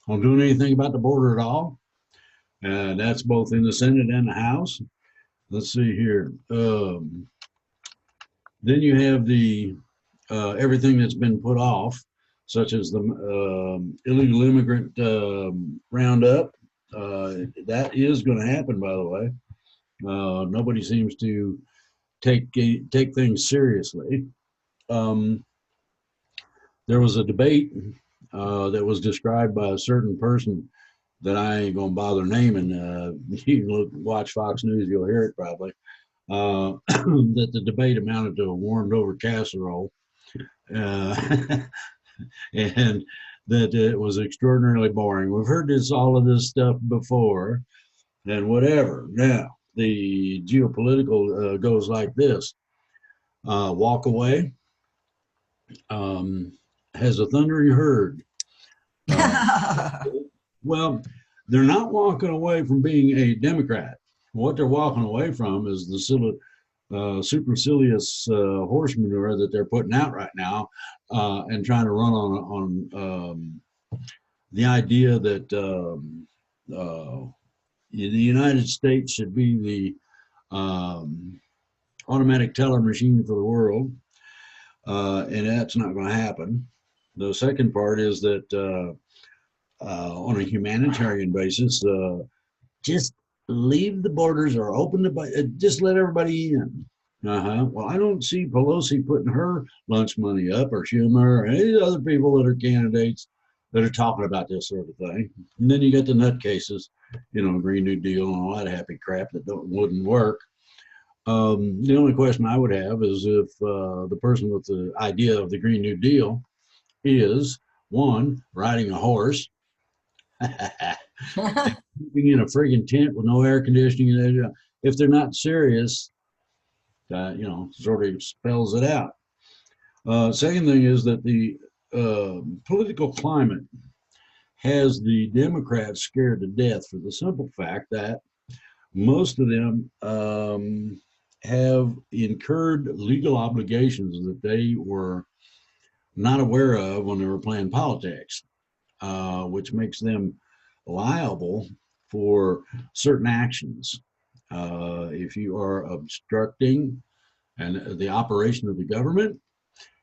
won't do anything about the border at all. That's both in the Senate and the House. Let's see here. Then you have the everything that's been put off, such as the illegal immigrant roundup. That is going to happen, by the way. Nobody seems to take things seriously. There was a debate that was described by a certain person that I ain't gonna bother naming. You can watch Fox News, you'll hear it probably. That the debate amounted to a warmed over casserole, and that it was extraordinarily boring. We've heard all of this stuff before, and whatever. Now the geopolitical goes like this: walk away. Has a thundering herd. Well, they're not walking away from being a Democrat. What they're walking away from is the supercilious horse manure that they're putting out right now, and trying to run on the idea that the United States should be the automatic teller machine for the world, and that's not going to happen. The second part is that on a humanitarian basis, just leave the borders or open just let everybody in. Well, I don't see Pelosi putting her lunch money up, or Schumer, or any other people that are candidates that are talking about this sort of thing. And then you get the nutcases, Green New Deal and all that happy crap that wouldn't work. The only question I would have is if the person with the idea of the Green New Deal is, one, riding a horse, living in a friggin' tent with no air conditioning. If they're not serious, sort of spells it out. Second thing is that the political climate has the Democrats scared to death for the simple fact that most of them have incurred legal obligations that they were not aware of when they were playing politics, which makes them liable for certain actions. If you are obstructing the operation of the government,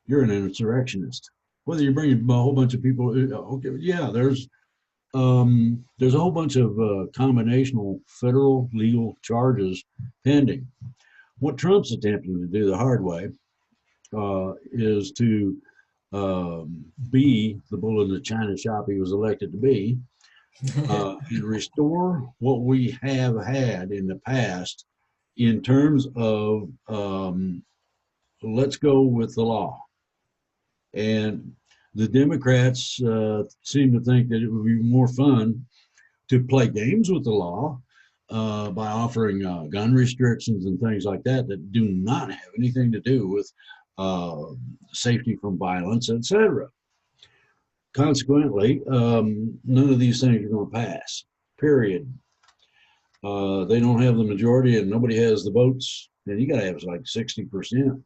you're an insurrectionist. Whether you bring a whole bunch of people, okay, yeah, there's a whole bunch of combinational federal legal charges pending. What Trump's attempting to do the hard way is to be the bull in the china shop he was elected to be, and restore what we have had in the past in terms of let's go with the law. And the Democrats seem to think that it would be more fun to play games with the law by offering gun restrictions and things like that that do not have anything to do with safety from violence, etc. Consequently, none of these things are going to pass, period. They don't have the majority and nobody has the votes. And you got to have like 60% to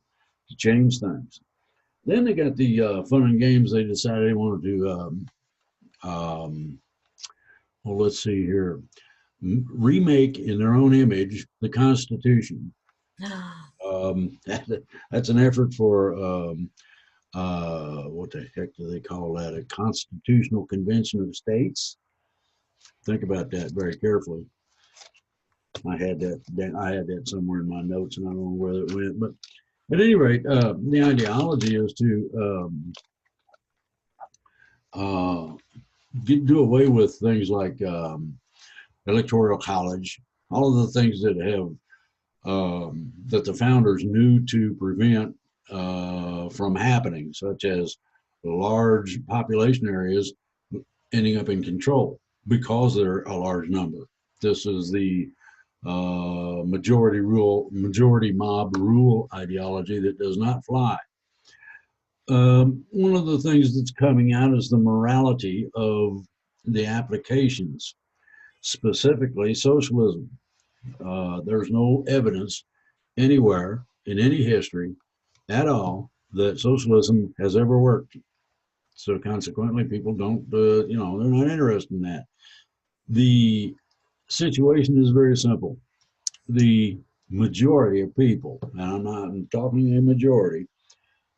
change things. Then they got the fun and games. They decided they wanted to, well, let's see here, remake in their own image the Constitution. That's an effort for what the heck do they call that? A constitutional convention of states. Think about that very carefully. I had that somewhere in my notes, and I don't know where it went. But at any rate, the ideology is to do away with things like electoral college, all of the things that have that the founders knew to prevent from happening, such as large population areas ending up in control because they're a large number. This is the majority mob rule ideology that does not fly. One of the things that's coming out is the morality of the applications, specifically socialism. There's no evidence anywhere in any history at all that socialism has ever worked. So consequently, people don't, you know, they're not interested in that. The situation is very simple. The majority of people, and I'm talking a majority,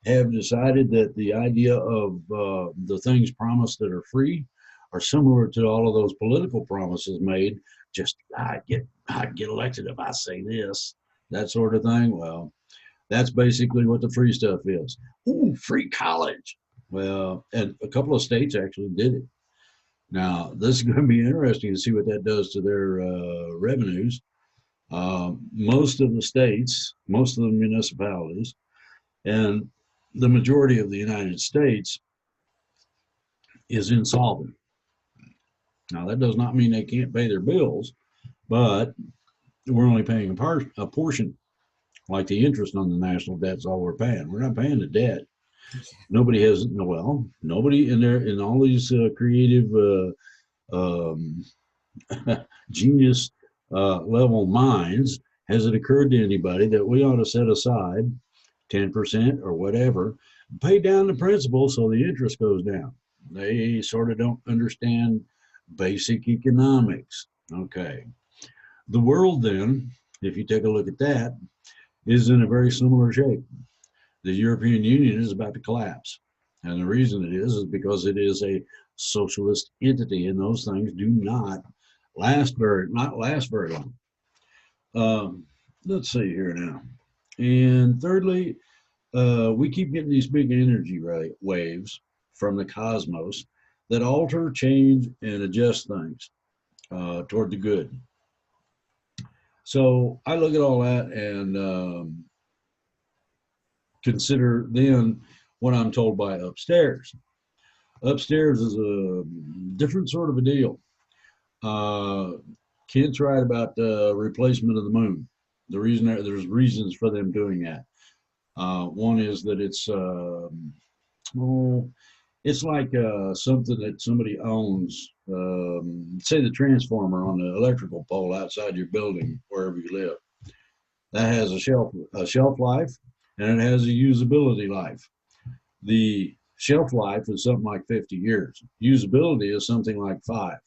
have decided that the idea of the things promised that are free are similar to all of those political promises made. Just I'd get elected if I say this, that sort of thing. Well, that's basically what the free stuff is. Ooh, free college. Well, and a couple of states actually did it. Now, this is going to be interesting to see what that does to their revenues. Most of the states, most of the municipalities, and the majority of the United States is insolvent. Now, that does not mean they can't pay their bills, but we're only paying a portion, like the interest on the national debt's all we're paying. We're not paying the debt. Nobody has, well, nobody in all these creative um, genius level minds has it occurred to anybody that we ought to set aside 10% or whatever, pay down the principal so the interest goes down. They sort of don't understand basic economics. Okay. The world then, if you take a look at that, is in a very similar shape. The European Union is about to collapse. And the reason it is because it is a socialist entity, and those things do not last very long. Let's see here now. And thirdly, we keep getting these big energy waves from the cosmos that alter, change, and adjust things toward the good. So I look at all that and consider then what I'm told by upstairs. Upstairs is a different sort of a deal. Kent's right about the replacement of the moon. There's reasons for them doing that. One is that it's like something that somebody owns. Say the transformer on the electrical pole outside your building, wherever you live. That has a shelf life, and it has a usability life. The shelf life is something like 50 years. Usability is something like 5.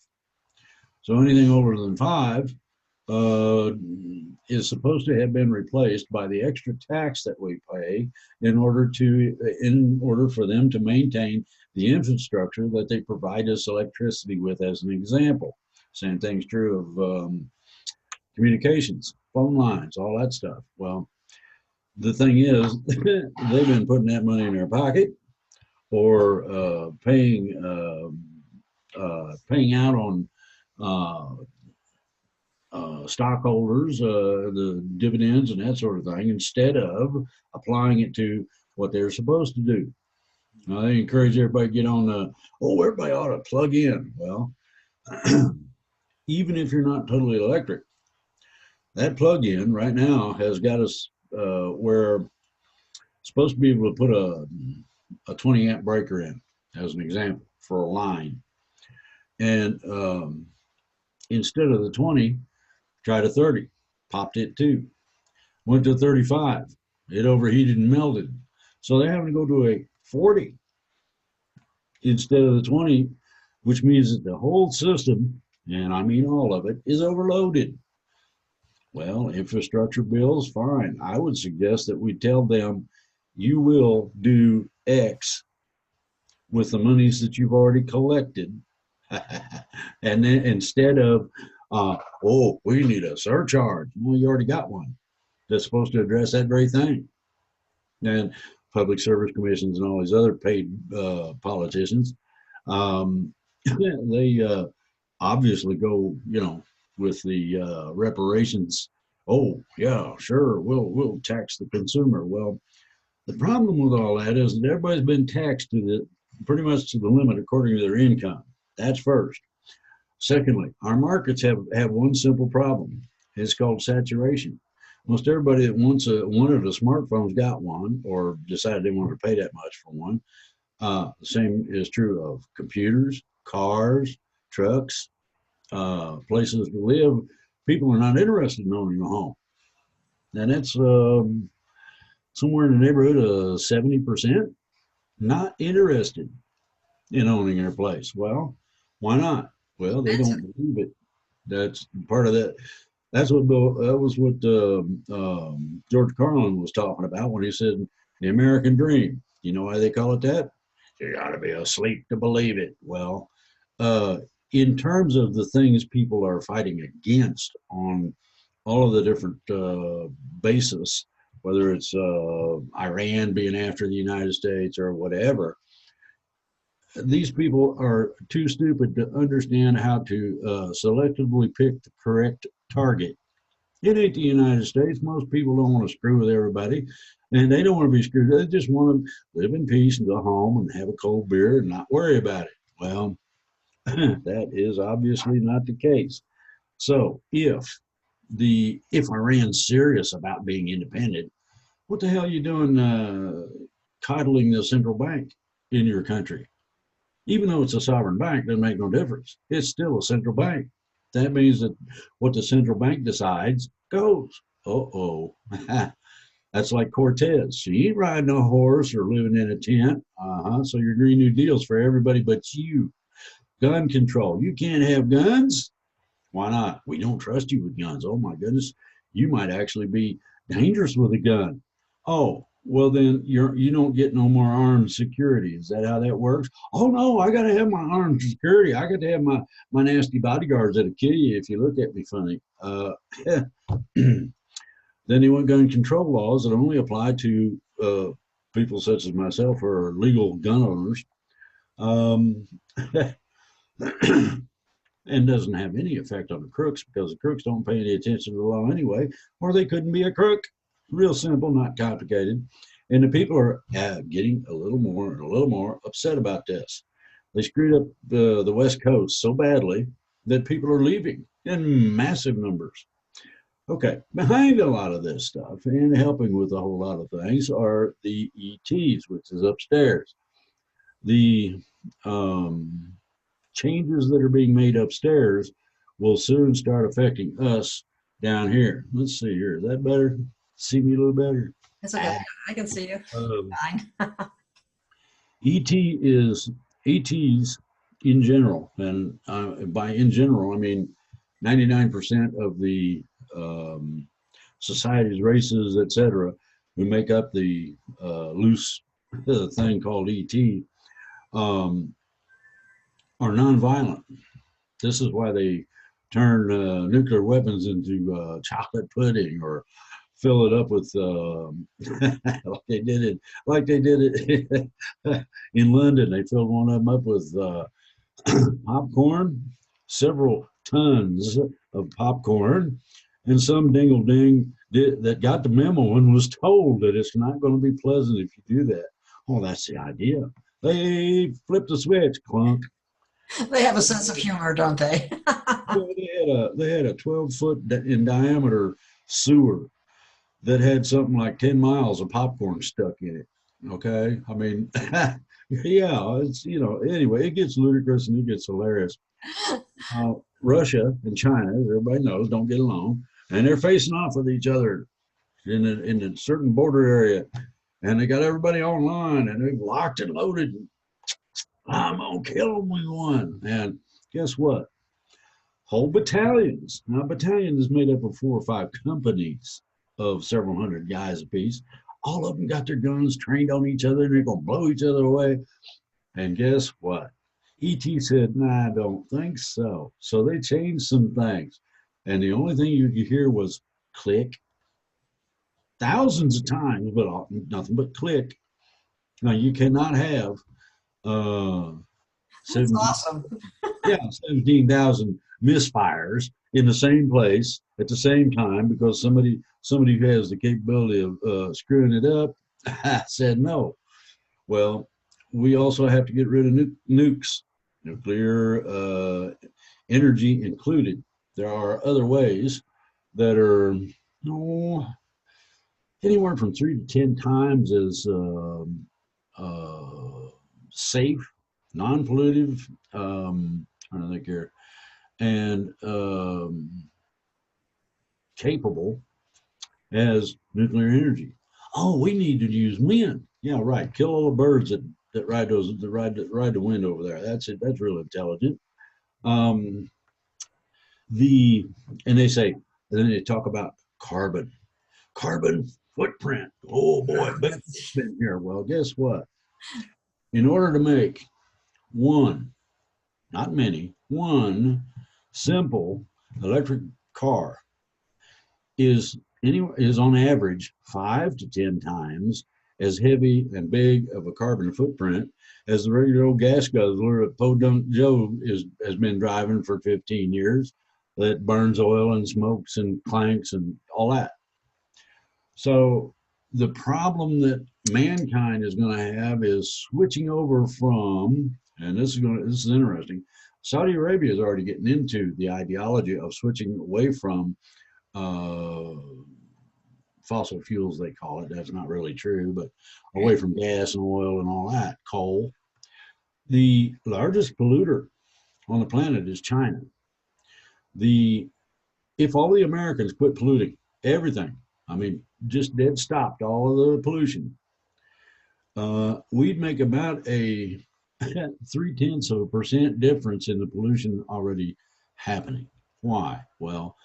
So anything older than 5 is supposed to have been replaced by the extra tax that we pay in order for them to maintain the infrastructure that they provide us electricity with, as an example. Same thing's true of communications, phone lines, all that stuff. Well, the thing is, they've been putting that money in their pocket or paying out on stockholders, the dividends and that sort of thing, instead of applying it to what they're supposed to do. Now, they encourage everybody to get on everybody ought to plug in. Well, even if you're not totally electric, that plug-in right now has got us where supposed to be able to put a 20 amp breaker in, as an example, for a line. And instead of the 20, tried a 30, popped it 2, went to 35, it overheated and melted. So they're having to go to a 40 instead of the 20, which means that the whole system, and I mean all of it, is overloaded. Well, infrastructure bills, fine. I would suggest that we tell them, you will do X with the monies that you've already collected. And then instead of, we need a surcharge. Well, you already got one that's supposed to address that very thing. And public service commissions and all these other paid politicians, they obviously go, with the reparations. Oh yeah, sure, we'll tax the consumer. Well, the problem with all that is that everybody's been taxed pretty much to the limit according to their income. That's first. Secondly, our markets have one simple problem. It's called saturation. Most everybody that wanted a smartphone's got one, or decided they wanted to pay that much for one. The same is true of computers, cars, trucks, places to live. People are not interested in owning a home. And it's somewhere in the neighborhood of 70% not interested. in owning their place. Well, why not? Well, they don't believe it. That's part of that. That's what that was what George Carlin was talking about when he said the American dream. You know why they call it that? You got to be asleep to believe it. Well, uh, in terms of the things people are fighting against on all of the different bases, whether it's Iran being after the United States or whatever, these people are too stupid to understand how to selectively pick the correct target. It ain't the United States. Most people don't want to screw with everybody, and they don't want to be screwed. They just want to live in peace and go home and have a cold beer and not worry about it. Well, that is obviously not the case. So if Iran's serious about being independent, what the hell are you doing coddling the central bank in your country? Even though it's a sovereign bank, doesn't make no difference. It's still a central bank. That means that what the central bank decides goes. Uh-oh. That's like Cortez. She ain't riding a horse or living in a tent. So your Green New Deal's for everybody but you. Gun control. You can't have guns. Why not? We don't trust you with guns. Oh my goodness. You might actually be dangerous with a gun. Oh, well then you don't get no more armed security. Is that how that works? Oh no, I gotta have my armed security. I got to have my nasty bodyguards that'll kill you if you look at me funny. Then they want gun control laws that only apply to people such as myself who are legal gun owners. Um, and doesn't have any effect on the crooks because the crooks don't pay any attention to the law anyway, or they couldn't be a crook. Real simple, not complicated. And the people are getting a little more and a little more upset about this. They screwed up the West Coast so badly that people are leaving in massive numbers. Okay, behind a lot of this stuff and helping with a whole lot of things are the ETs, which is upstairs. The changes that are being made upstairs will soon start affecting us down here. Let's see here. Is that better? See me a little better? It's okay. I can see you. Fine. ETs in general, and by in general, I mean 99% of the societies, races, etc., who make up the loose thing called ET, are nonviolent. This is why they turn nuclear weapons into chocolate pudding or fill it up with like they did it in London. They filled one of them up with popcorn, several tons of popcorn, and some dingle ding that got the memo and was told that it's not going to be pleasant if you do that. Oh, that's the idea. They flipped the switch, clunk. They have a sense of humor, don't they? Well, they had a 12-foot in diameter sewer that had something like 10 miles of popcorn stuck in it. Okay, I mean, yeah, it's anyway, it gets ludicrous and it gets hilarious. Russia and China, as everybody knows, don't get along, and they're facing off with each other in a certain border area, and they got everybody online and they've locked and loaded. I'm gonna kill them with one. And guess what? Whole battalions. Now, a battalion is made up of 4 or 5 companies of several hundred guys apiece. All of them got their guns trained on each other and they're gonna blow each other away. And guess what? ET said, nah, I don't think so. So they changed some things. And the only thing you could hear was click thousands of times, but nothing but click. Now, you cannot have That's awesome. 17,000 misfires in the same place at the same time because somebody who has the capability of screwing it up said no. Well, we also have to get rid of nukes, nuclear energy included. There are other ways that are anywhere from 3 to 10 times as safe, non-pollutive, I don't think here, and capable as nuclear energy. Oh, we need to use wind. Yeah, right. Kill all the birds that ride the wind over there. That's it. That's real intelligent. Um, and they say, and then they talk about carbon footprint. Oh boy, big footprint here. Well, guess what? In order to make one, not many, one simple electric car is on average 5 to 10 times as heavy and big of a carbon footprint as the regular old gas guzzler that Podunk Joe has been driving for 15 years that burns oil and smokes and clanks and all that. So the problem that mankind is going to have is switching over from, and this is interesting. Saudi Arabia is already getting into the ideology of switching away from uh, fossil fuels, they call it. That's not really true, but away from gas and oil and all that, coal. The largest polluter on the planet is China. If all the Americans quit polluting everything, I mean, just dead stopped all of the pollution, we'd make about a 0.3% difference in the pollution already happening. Why? Well,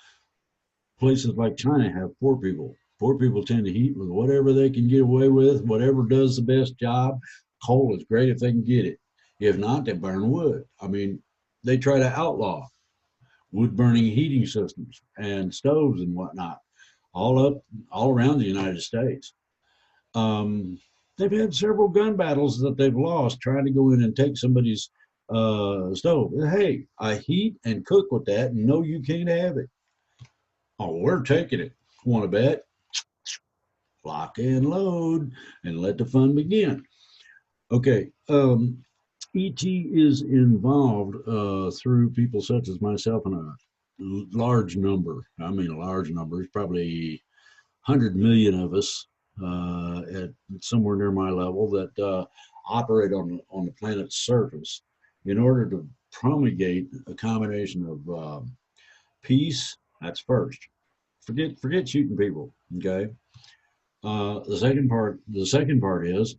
places like China have poor people. Poor people tend to heat with whatever they can get away with, whatever does the best job. Coal is great if they can get it. If not, they burn wood. I mean, they try to outlaw wood burning heating systems and stoves and whatnot all around the United States. They've had several gun battles that they've lost trying to go in and take somebody's stove. Hey, I heat and cook with that, and no, you can't have it. Oh, we're taking it. Want to bet? Lock and load and let the fun begin. Okay. ET is involved through people such as myself and a large number. I mean, a large number. It's probably 100 million of us at somewhere near my level that operate on the planet's surface in order to promulgate a combination of peace. That's first. Forget shooting people. Okay. The second part is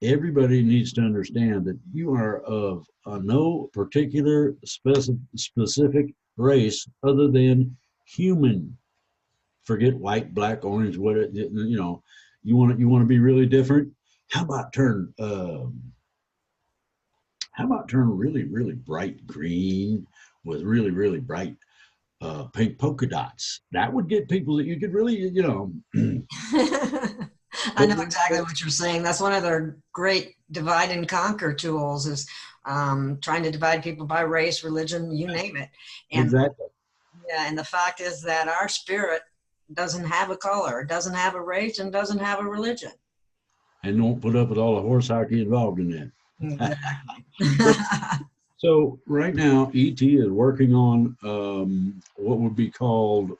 everybody needs to understand that you are of no particular specific race other than human. Forget white, black, orange, what you know. You want to be really different. How about turn really really bright green with really really bright pink polka dots? That would get people that you could really I know exactly what you're saying. That's one of their great divide and conquer tools is trying to divide people by race, religion, you name it. And, exactly. Yeah, and the fact is that our spirit doesn't have a color, doesn't have a race, and doesn't have a religion. And don't put up with all the horse hockey involved in that. Exactly. So right now, ET is working on what would be called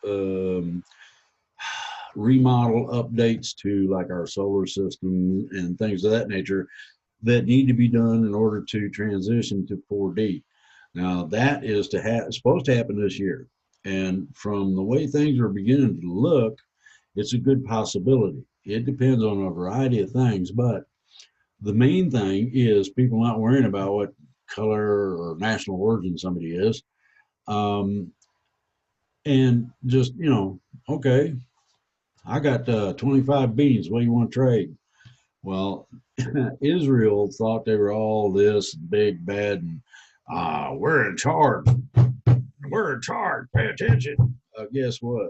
remodel updates to like our solar system and things of that nature that need to be done in order to transition to 4D. Now that is supposed to happen this year. And from the way things are beginning to look, it's a good possibility. It depends on a variety of things, but the main thing is people not worrying about what color or national origin somebody is. And just, okay, I got 25 beans. What do you want to trade? Well, Israel thought they were all this big, bad, and we're in charge. We're in charge. Pay attention. Guess what?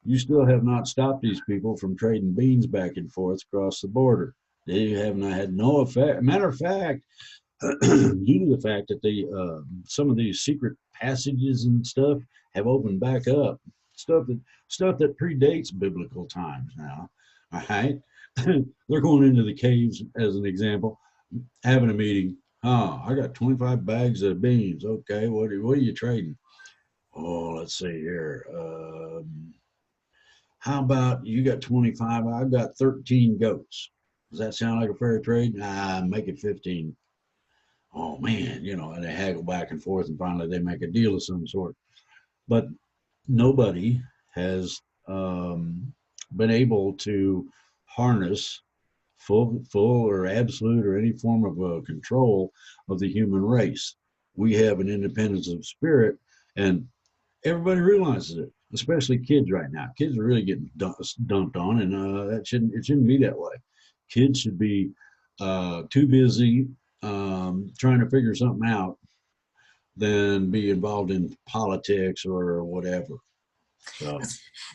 You still have not stopped these people from trading beans back and forth across the border. They have not had no effect. Matter of fact, due to the fact that some of these secret passages and stuff have opened back up, stuff that predates biblical times now. All right, they're going into the caves as an example, having a meeting. Oh, I got 25 bags of beans. Okay, what are you trading? Oh, let's see here. How about you got 25? I've got 13 goats. Does that sound like a fair trade? Nah, make it 15. Oh man, and they haggle back and forth, and finally they make a deal of some sort. But nobody has been able to harness full or absolute or any form of control of the human race. We have an independence of spirit, and everybody realizes it, especially kids right now. Kids are really getting dumped on, and it shouldn't be that way. Kids should be too busy trying to figure something out than be involved in politics or whatever. So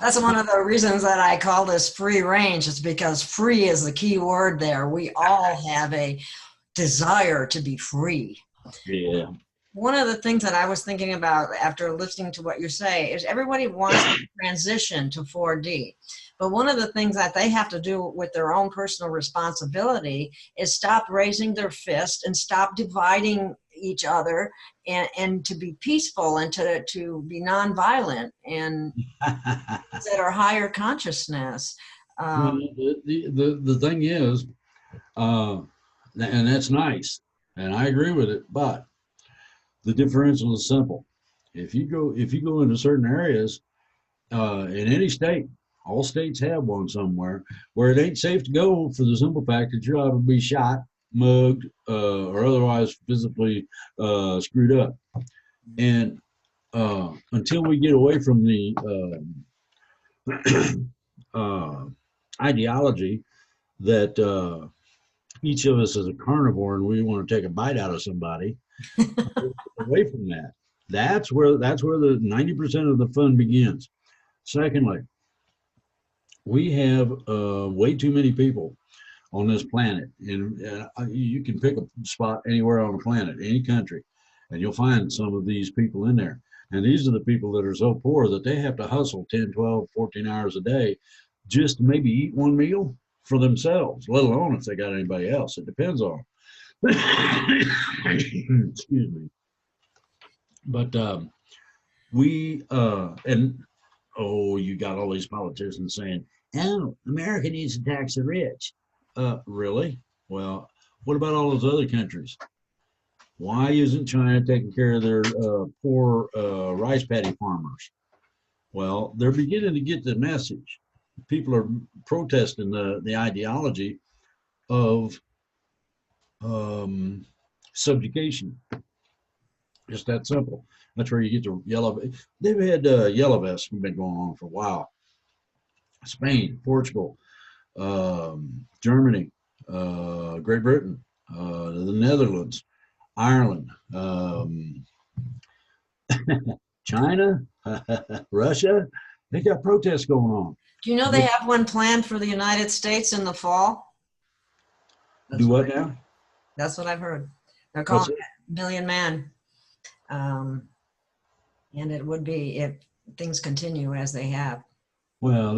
That's one of the reasons that I call this free range. It's because free is the key word there. We all have a desire to be free. yeah. One of the things that I was thinking about after listening to what you say is everybody wants to transition to 4D. But one of the things that they have to do with their own personal responsibility is stop raising their fist and stop dividing each other, and to be peaceful and to be nonviolent and that are higher consciousness. Well, the thing is, and that's nice, and I agree with it, but the differential is simple. If you go into certain areas in any state, all states have one somewhere where it ain't safe to go for the simple fact that you're liable to be shot, mugged, or otherwise physically screwed up. And until we get away from the ideology that each of us is a carnivore and we want to take a bite out of somebody, away from that. That's where the 90% of the fun begins. Secondly, we have way too many people on this planet, and you can pick a spot anywhere on the planet, any country, and you'll find some of these people in there. And these are the people that are so poor that they have to hustle 10, 12, 14 hours a day just to maybe eat one meal for themselves, let alone if they got anybody else. It depends on them. Excuse me. But you got all these politicians saying, oh, America needs to tax the rich. Really? Well, what about all those other countries? Why isn't China taking care of their poor rice paddy farmers? Well, they're beginning to get the message. People are protesting the ideology of subjugation. Just that simple. That's where you get the yellow. They've had yellow vests been going on for a while. Spain, Portugal, Germany, Great Britain, the Netherlands, Ireland, China, Russia. They got protests going on. Do you know they have one planned for the United States in the fall? Do what now? That's what I've heard. They're calling it Million Man. And it would be if things continue as they have. Well,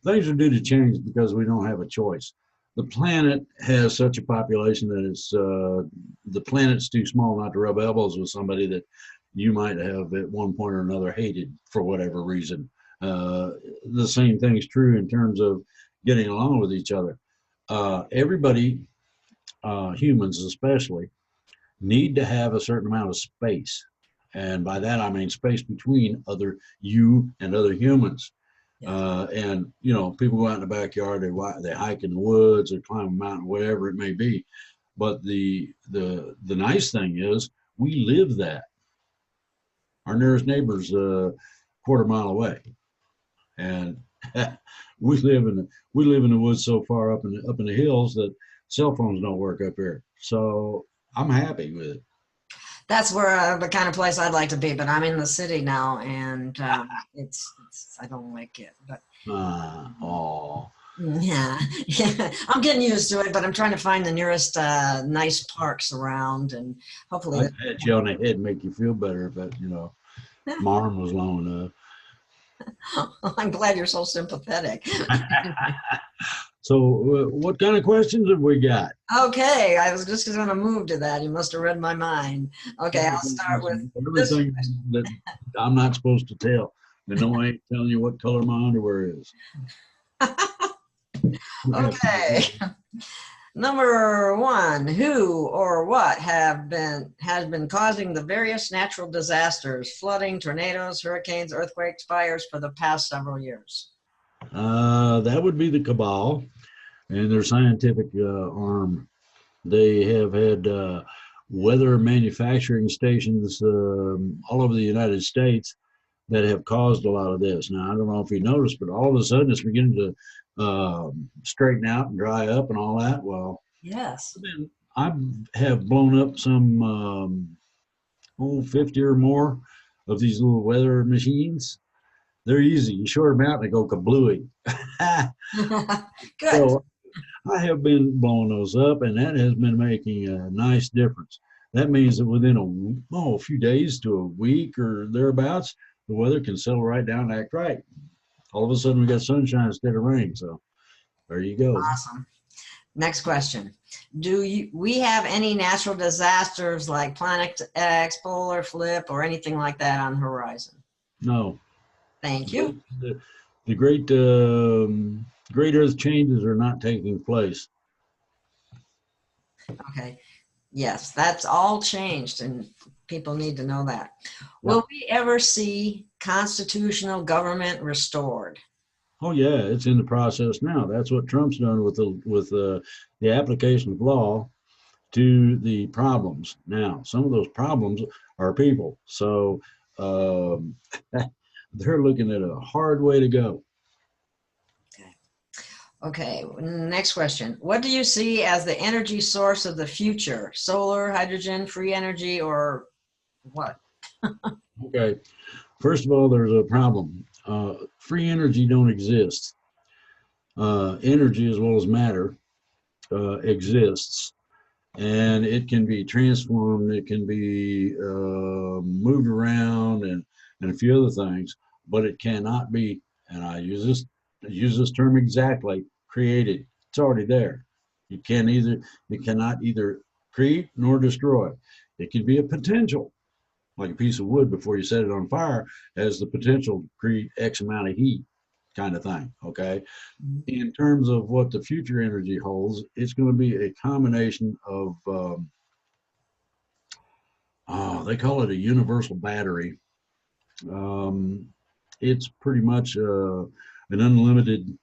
things are due to change because we don't have a choice. The planet has such a population that the planet's too small not to rub elbows with somebody that you might have at one point or another hated for whatever reason. The same thing is true in terms of getting along with each other. Everybody, humans especially, need to have a certain amount of space. And by that, I mean space between you and other humans. And, people go out in the backyard, they hike in the woods or climb a mountain, whatever it may be. But the nice thing is we live that. Our nearest neighbor's a quarter mile away. And we live in the woods so far up in the hills that cell phones don't work up here. So I'm happy with it. That's where the kind of place I'd like to be, but I'm in the city now, and it's I don't like it. But yeah, I'm getting used to it. But I'm trying to find the nearest nice parks around, and hopefully I'd pat you on the head and make you feel better, but my arm was long enough. I'm glad you're so sympathetic. So what kind of questions have we got? Okay, I was just going to move to that. You must have read my mind. Okay, I'll start with everything that I'm not supposed to tell. And no, I ain't telling you what color my underwear is. Okay. Number one, who or what has been causing the various natural disasters, flooding, tornadoes, hurricanes, earthquakes, fires for the past several years? That would be the cabal. and their scientific arm. They have had weather manufacturing stations all over the United States that have caused a lot of this. Now, I don't know if you noticed, but all of a sudden it's beginning to straighten out and dry up and all that. Well, Yes. I have blown up some 50 or more of these little weather machines. They're easy. You short them out and they go kablooey. Good. So I have been blowing those up, and that has been making a nice difference. That means that within a few days to a week or thereabouts, the weather can settle right down and act right. All of a sudden, we got sunshine instead of rain. So there you go. Awesome. Next question. We have any natural disasters like Planet X, polar flip, or anything like that on the horizon? No. Thank you. The great Earth changes are not taking place. Okay. Yes, that's all changed, and people need to know that. Will we ever see constitutional government restored? Oh yeah, it's in the process now. That's what Trump's done with the application of law to the problems. Now, some of those problems are people, so um, they're looking at a hard way to go. Okay, next question. What do you see as the energy source of the future? Solar, hydrogen, free energy, or what? Okay, first of all, there's a problem. Free energy don't exist. Energy as well as matter exists, and it can be transformed. It can be moved around, and a few other things, but it cannot be. And I use this term exactly. Created. It's already there. You cannot either create nor destroy. It can be a potential, like a piece of wood before you set it on fire, has the potential to create X amount of heat, kind of thing. Okay. In terms of what the future energy holds, it's going to be a combination of, they call it a universal battery. Um, it's pretty much an unlimited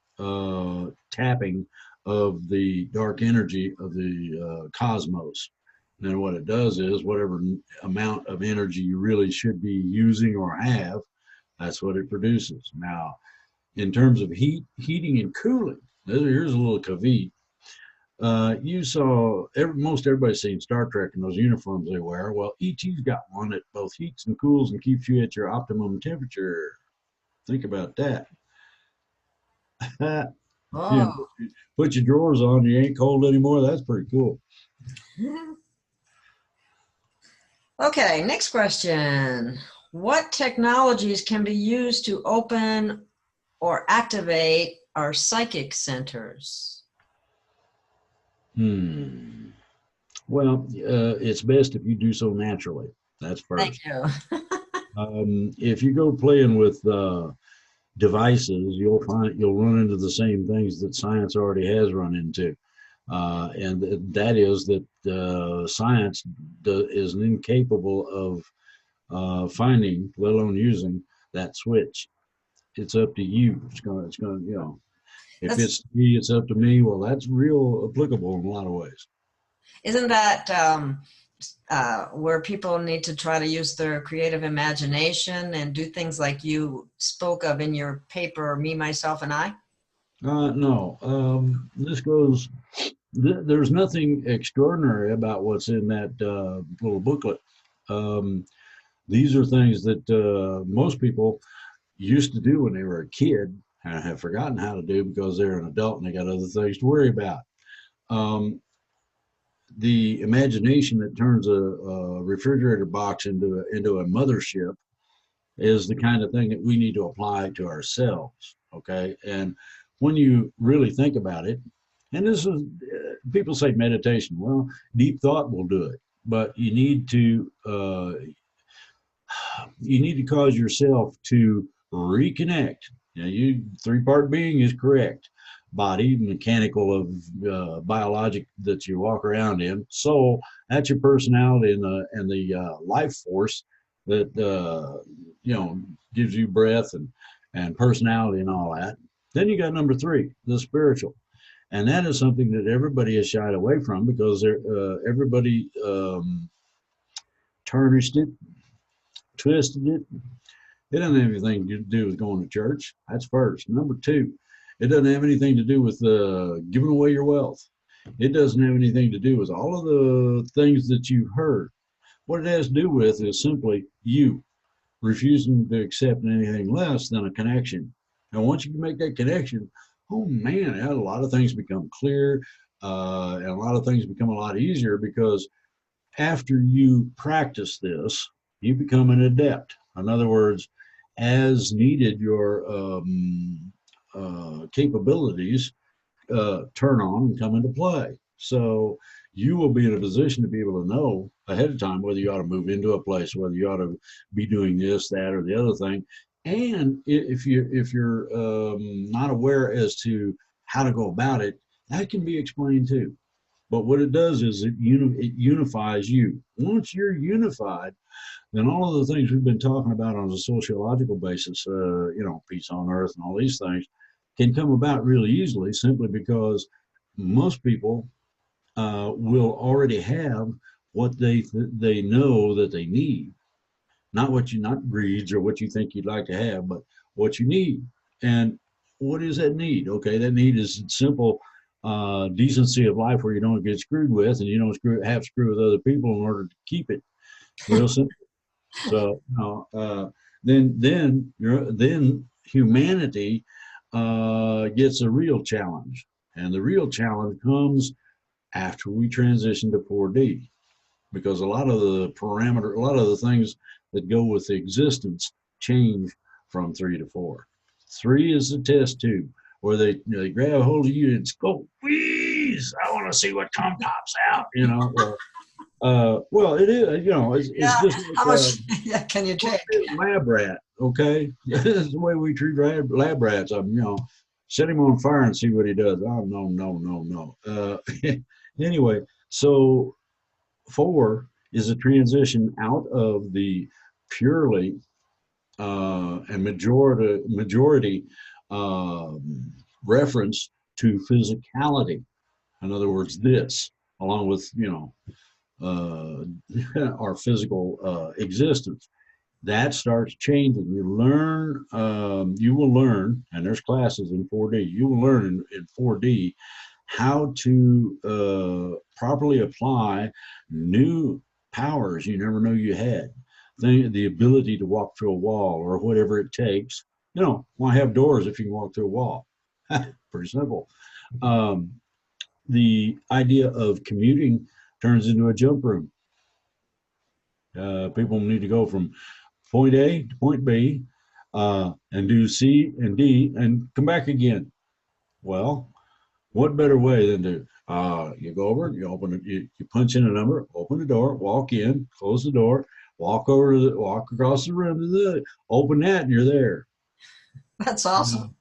tapping of the dark energy of the cosmos. And what it does is whatever amount of energy you really should be using or have, that's what it produces. Now, in terms of heating and cooling, here's a little caveat. You saw most everybody's seen Star Trek and those uniforms they wear. Well, ET's got one that both heats and cools and keeps you at your optimum temperature. Think about that. You know, Oh. put your drawers on, you ain't cold anymore. That's pretty cool. Okay, next question. What technologies can be used to open or activate our psychic centers? Well, it's best if you do so naturally. That's Thank first. you. If you go playing with devices, you'll run into the same things that science already has run into, and that is that science is incapable of finding, let alone using that switch. It's up to you. It's gonna, if That's, it's me, it's up to me. Well, that's real applicable in a lot of ways. isn't that where people need to try to use their creative imagination and do things like you spoke of in your paper, Me, Myself, and I? No, this goes. There's nothing extraordinary about what's in that little booklet. Um, these are things that most people used to do when they were a kid and have forgotten how to do because they're an adult and they got other things to worry about. Um, the imagination that turns a refrigerator box into a mothership is the kind of thing that we need to apply to ourselves. Okay, and when you really think about it, and this is people say meditation. Well, deep thought will do it, but you need to cause yourself to reconnect. Now, you three-part being is correct. Body, mechanical of biologic that you walk around in. Soul, that's your personality and the life force that gives you breath and personality and all that. Then you got number three, the spiritual. And that is something that everybody has shied away from because everybody tarnished it, twisted it. It doesn't have anything to do with going to church. That's first. Number two, it doesn't have anything to do with giving away your wealth. It doesn't have anything to do with all of the things that you've heard. What it has to do with is simply you refusing to accept anything less than a connection. And once you can make that connection, oh man, a lot of things become clear, and a lot of things become a lot easier because after you practice this, you become an adept. In other words, as needed, your capabilities turn on and come into play. So you will be in a position to be able to know ahead of time whether you ought to move into a place, whether you ought to be doing this, that, or the other thing. And if you're not aware as to how to go about it, that can be explained too. But what it does is it unifies you. Once you're unified, then all of the things we've been talking about on a sociological basis, peace on earth and all these things, can come about really easily simply because most people will already have what they know that they need, not greeds or what you think you'd like to have, but what you need. And what is that need? Okay, that need is simple decency of life where you don't get screwed with and you don't have to screw with other people in order to keep it. Real simple. So then humanity gets a real challenge, and the real challenge comes after we transition to 4D, because a lot of the things that go with the existence change from 3 to 4. 3 is the test tube where they grab a hold of you and go, please, I want to see what pops out, well, it is, it's just like, how much can you take? Lab rat, okay? That's the way we treat lab rats. Set him on fire and see what he does. Oh, no. Anyway, so 4 is a transition out of the purely and majority reference to physicality. In other words, this, along with, our physical existence. That starts changing. You will learn, and there's classes in 4D, you will learn in 4D how to properly apply new powers you never knew you had. The ability to walk through a wall or whatever it takes. Why have doors if you can walk through a wall? Pretty simple. The idea of commuting turns into a jump room. People need to go from point A to point B and do C and D and come back again. Well, what better way than to you go over, you open it, you punch in a number, open the door, walk in, close the door, walk across the room to open that, and you're there. That's awesome.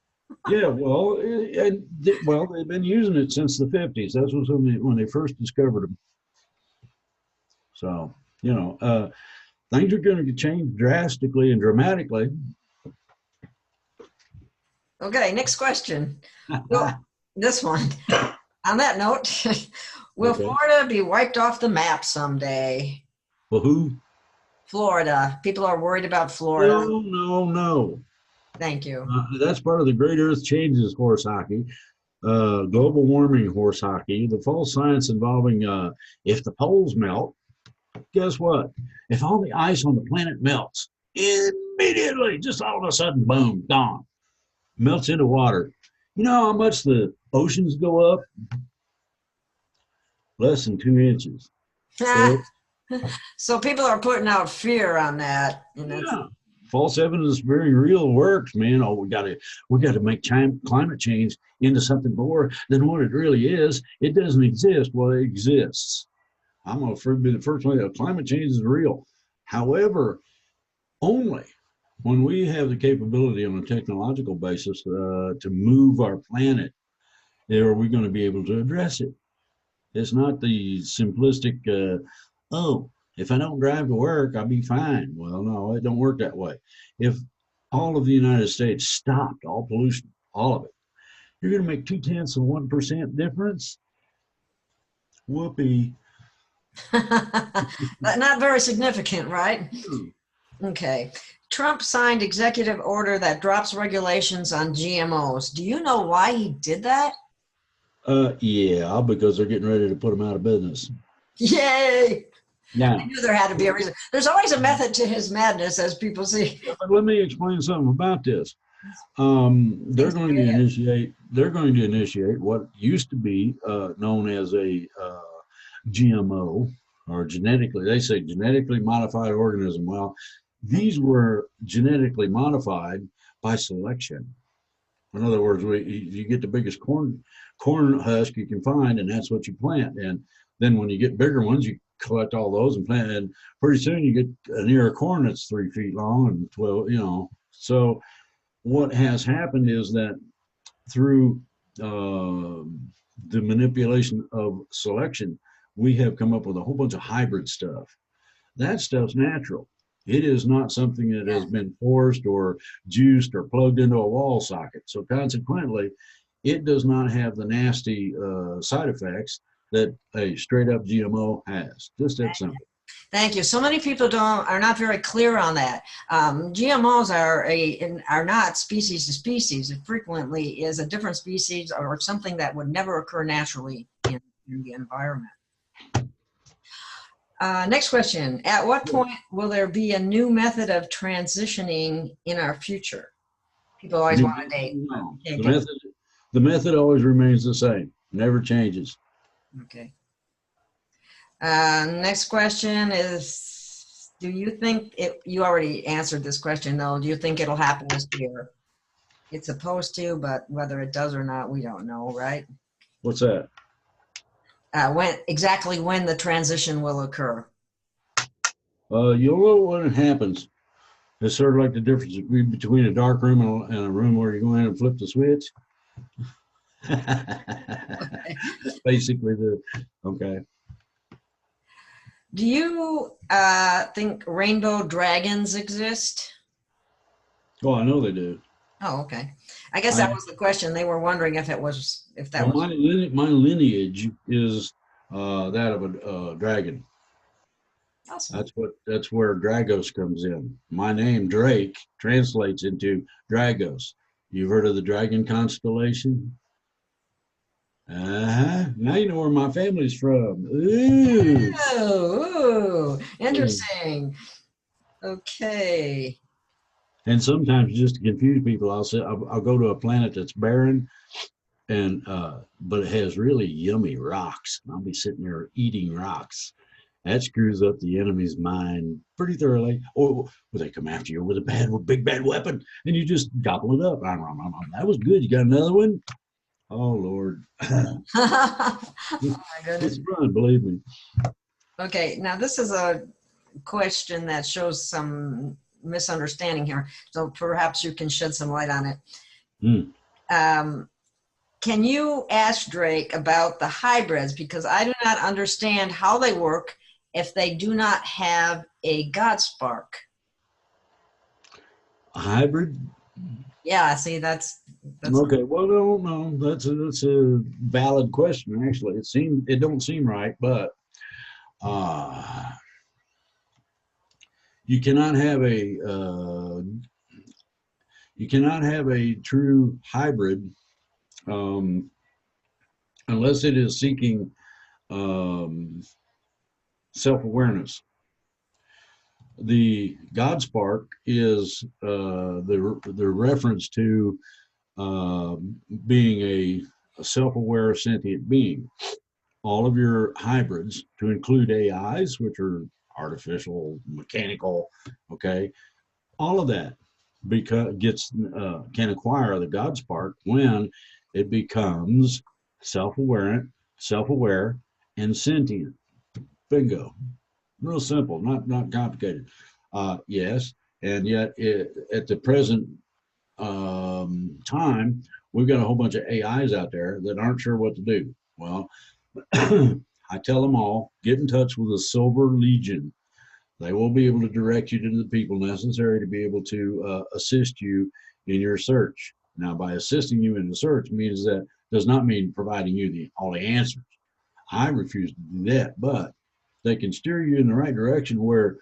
Yeah, well, they've been using it since the 50s. That was when they first discovered them. So, things are going to change drastically and dramatically. Okay, next question. Well, this one. On that note, will Florida be wiped off the map someday? Well, who? Florida. People are worried about Florida. No. Thank you. That's part of the Great Earth Changes horse hockey, global warming horse hockey, the false science involving if the poles melt, guess what? If all the ice on the planet melts, immediately, just all of a sudden, boom, gone. Melts into water. You know how much the oceans go up? Less than 2 inches. So people are putting out fear on that. Yeah. False evidence bearing real works, man. Oh, we got to make climate change into something more than what it really is. It doesn't exist. Well, it exists. I'm afraid to be the first one that climate change is real. However, only when we have the capability on a technological basis to move our planet, are we going to be able to address it. It's not the simplistic, if I don't drive to work, I'll be fine. Well, no, it don't work that way. If all of the United States stopped all pollution, all of it, You're going to make 0.2% difference? Whoopee. Not very significant, right? Okay. Trump signed executive order that drops regulations on GMOs. Do you know why he did that? Yeah, because they're getting ready to put them out of business. Yay! Now, I knew there had to be a reason. There's always a method to his madness, as people see. but let me explain something about this. They're going to initiate. They're going to initiate what used to be known as a GMO, or genetically. They say genetically modified organism. Well, these were genetically modified by selection. In other words, you get the biggest corn husk you can find, and that's what you plant. And then when you get bigger ones, you collect all those and plant. And pretty soon you get an ear of corn that's 3 feet long and 12. So what has happened is that through the manipulation of selection, we have come up with a whole bunch of hybrid stuff. That stuff's natural. It is not something that has been forced or juiced or plugged into a wall socket. So consequently, it does not have the nasty side effects that a straight up GMO has. Just that simple. Thank you. So many people are not very clear on that. GMOs are not species to species. It frequently is a different species or something that would never occur naturally in the environment. Next question. At what point will there be a new method of transitioning in our future? People always want to date. No. The method always remains the same. Never changes. Okay. Next question is, do you think you already answered this question though, do you think it'll happen this year? It's supposed to, but whether it does or not, we don't know, right? What's that? Exactly when the transition will occur. You'll know when it happens. It's sort of like the difference between a dark room and a room where you go in and flip the switch. That's basically okay. Do you think rainbow dragons exist? Oh, I know they do. Oh, okay. I guess that was the question. They were wondering if that was. My lineage is that of a dragon. Awesome. That's where Dragos comes in. My name Drake translates into Dragos. You've heard of the dragon constellation? Now you know where my family's from. Ooh. Ooh, interesting. Okay. And sometimes just to confuse people, I'll go to a planet that's barren, and but it has really yummy rocks. And I'll be sitting there eating rocks. That screws up the enemy's mind pretty thoroughly. Or will they come after you with a big bad weapon, and you just gobble it up? That was good. You got another one? Oh Lord. Oh my goodness. It's fun, believe me. Okay, now this is a question that shows some misunderstanding here, so perhaps you can shed some light on it. Can you ask Drake about the hybrids, because I do not understand how they work if they do not have a God spark? A hybrid? Yeah, see, that's okay. Well, no, that's a valid question. Actually, it don't seem right, but you cannot have a true hybrid unless it is seeking self-awareness. The God spark is the reference to being a self-aware sentient being. All of your hybrids, to include AIs, which are artificial, mechanical, okay, all of that can acquire the God spark when it becomes self-aware, and sentient. Bingo. Real simple, not complicated. Yes, and yet at the present time, we've got a whole bunch of AIs out there that aren't sure what to do. Well, I tell them all, get in touch with the Silver Legion. They will be able to direct you to the people necessary to be able to assist you in your search. Now, by assisting you in the search means that does not mean providing you all the answers. I refuse to do that, but they can steer you in the right direction where,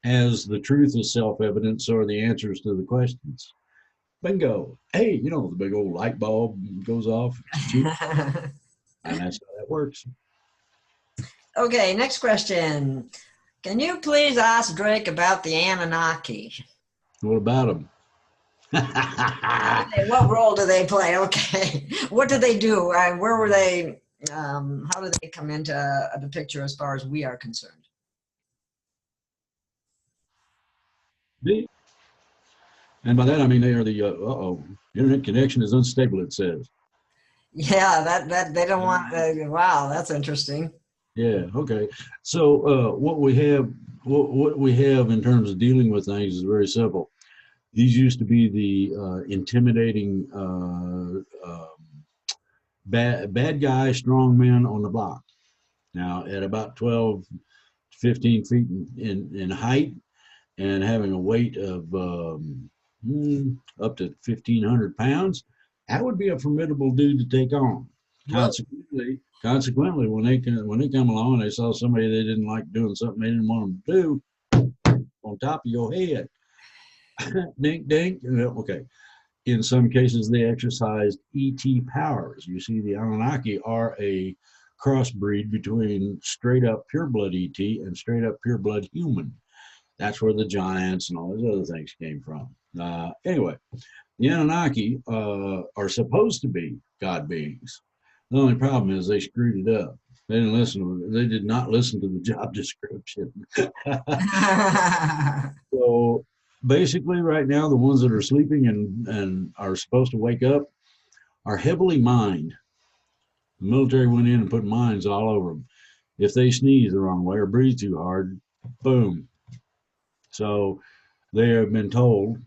as the truth is self-evident, so are the answers to the questions. Bingo. Hey, you know, the big old light bulb goes off, and that's how that works. Okay, next question. Can you please ask Drake about the Anunnaki? What about them? What role do they play? Okay. What do they do? Where were they? How do they come into the picture as far as we are concerned? And by that I mean they are the internet connection is unstable, it says. Yeah, that they don't want. Wow, that's interesting. Yeah. Okay. So what we have in terms of dealing with things is very simple. These used to be the intimidating bad guy strong men on the block. Now at about 12, 15 feet in height and having a weight of up to 1,500 pounds, that would be a formidable dude to take on. Consequently, when they come along and they saw somebody they didn't like doing something they didn't want them to do, on top of your head, dink dink. Okay. In some cases, they exercised ET powers. You see, the Anunnaki are a crossbreed between straight up pureblood ET and straight up pureblood human. That's where the giants and all those other things came from. Anyway, the Anunnaki are supposed to be God beings. The only problem is they screwed it up. They didn't listen. They did not listen to the job description. So basically, right now, the ones that are sleeping and are supposed to wake up are heavily mined. The military went in and put mines all over them. If they sneeze the wrong way or breathe too hard, boom. So they have been told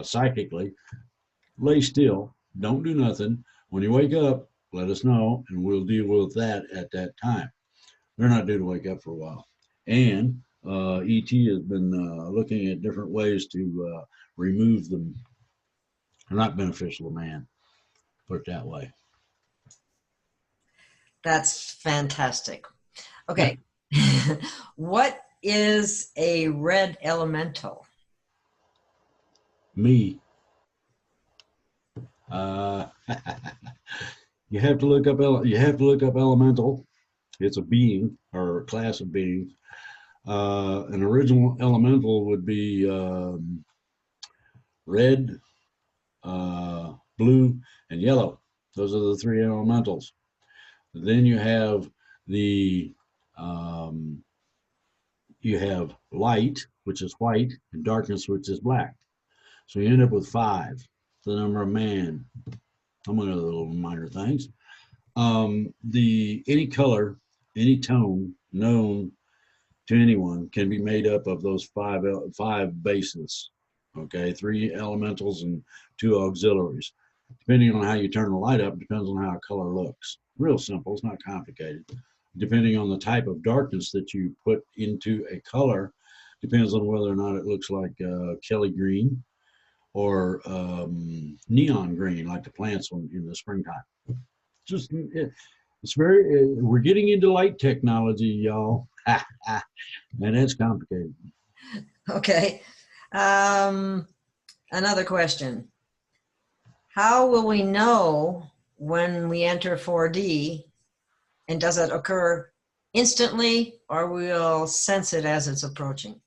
psychically, lay still, don't do nothing. When you wake up, let us know, and we'll deal with that at that time. They're not due to wake up for a while. And ET has been looking at different ways to remove them. They're not beneficial to man, put it that way. That's fantastic. Okay. What is a red elemental? Me. You have to look up. You have to look up elemental. It's a being or a class of beings. An original elemental would be red, blue, and yellow. Those are the three elementals. Then you have the you have light, which is white, and darkness, which is black. So you end up with 5. It's the number of man, among other little minor things. Any color, any tone known to anyone can be made up of those five bases. Okay, 3 elementals and 2 auxiliaries. Depending on how you turn the light up, depends on how a color looks. Real simple, it's not complicated. Depending on the type of darkness that you put into a color, depends on whether or not it looks like Kelly green or neon green, like the plants in the springtime. It's very, we're getting into light technology, y'all. And it's complicated. Okay. Another question. How will we know when we enter 4D, and does it occur instantly, or we'll sense it as it's approaching?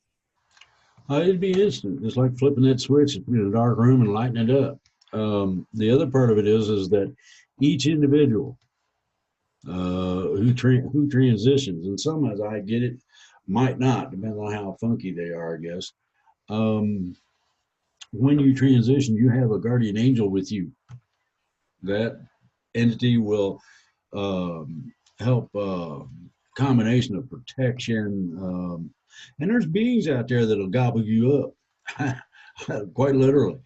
It'd be instant, just like flipping that switch in a dark room and lighting it up. The other part of it is that each individual who transitions, and some, as I get it, might not, depending on how funky they are, I guess. When you transition, you have a guardian angel with you. That entity will help combination of protection. And there's beings out there that'll gobble you up. Quite literally.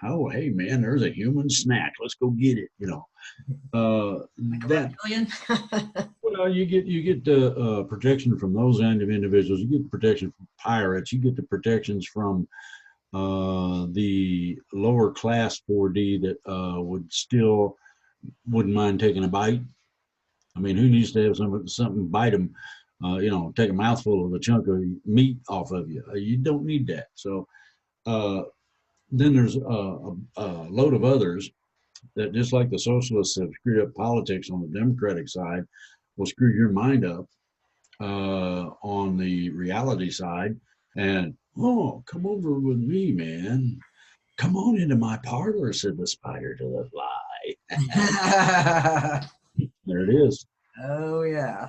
Oh, hey man, there's a human snack. Let's go get it. You know, like well, you get protection from those kind of individuals. You get protection from pirates. You get the protections from the lower class 4D that wouldn't mind taking a bite. I mean, who needs to have something bite them, take a mouthful of a chunk of meat off of you? You don't need that. So then there's a load of others that, just like the socialists have screwed up politics on the Democratic side, will screw your mind up on the reality side. And, oh, come over with me, man. Come on into my parlor, said the spider to the fly. There it is. Oh, yeah.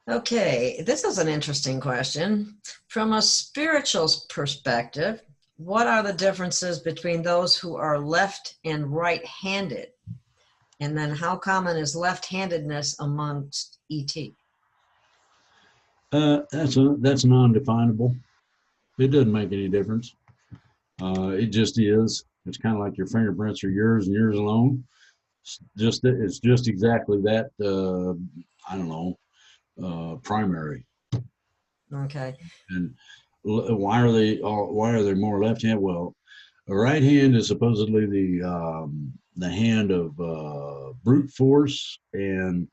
Okay, this is an interesting question. From a spiritual perspective, what are the differences between those who are left and right-handed? And then how common is left-handedness amongst ET? That's non-definable. It doesn't make any difference. It just is. It's kind of like your fingerprints are yours and yours alone. It's just exactly that. I don't know, primary. Okay. And why are they more left-handed? Well, a right hand is supposedly the hand of brute force and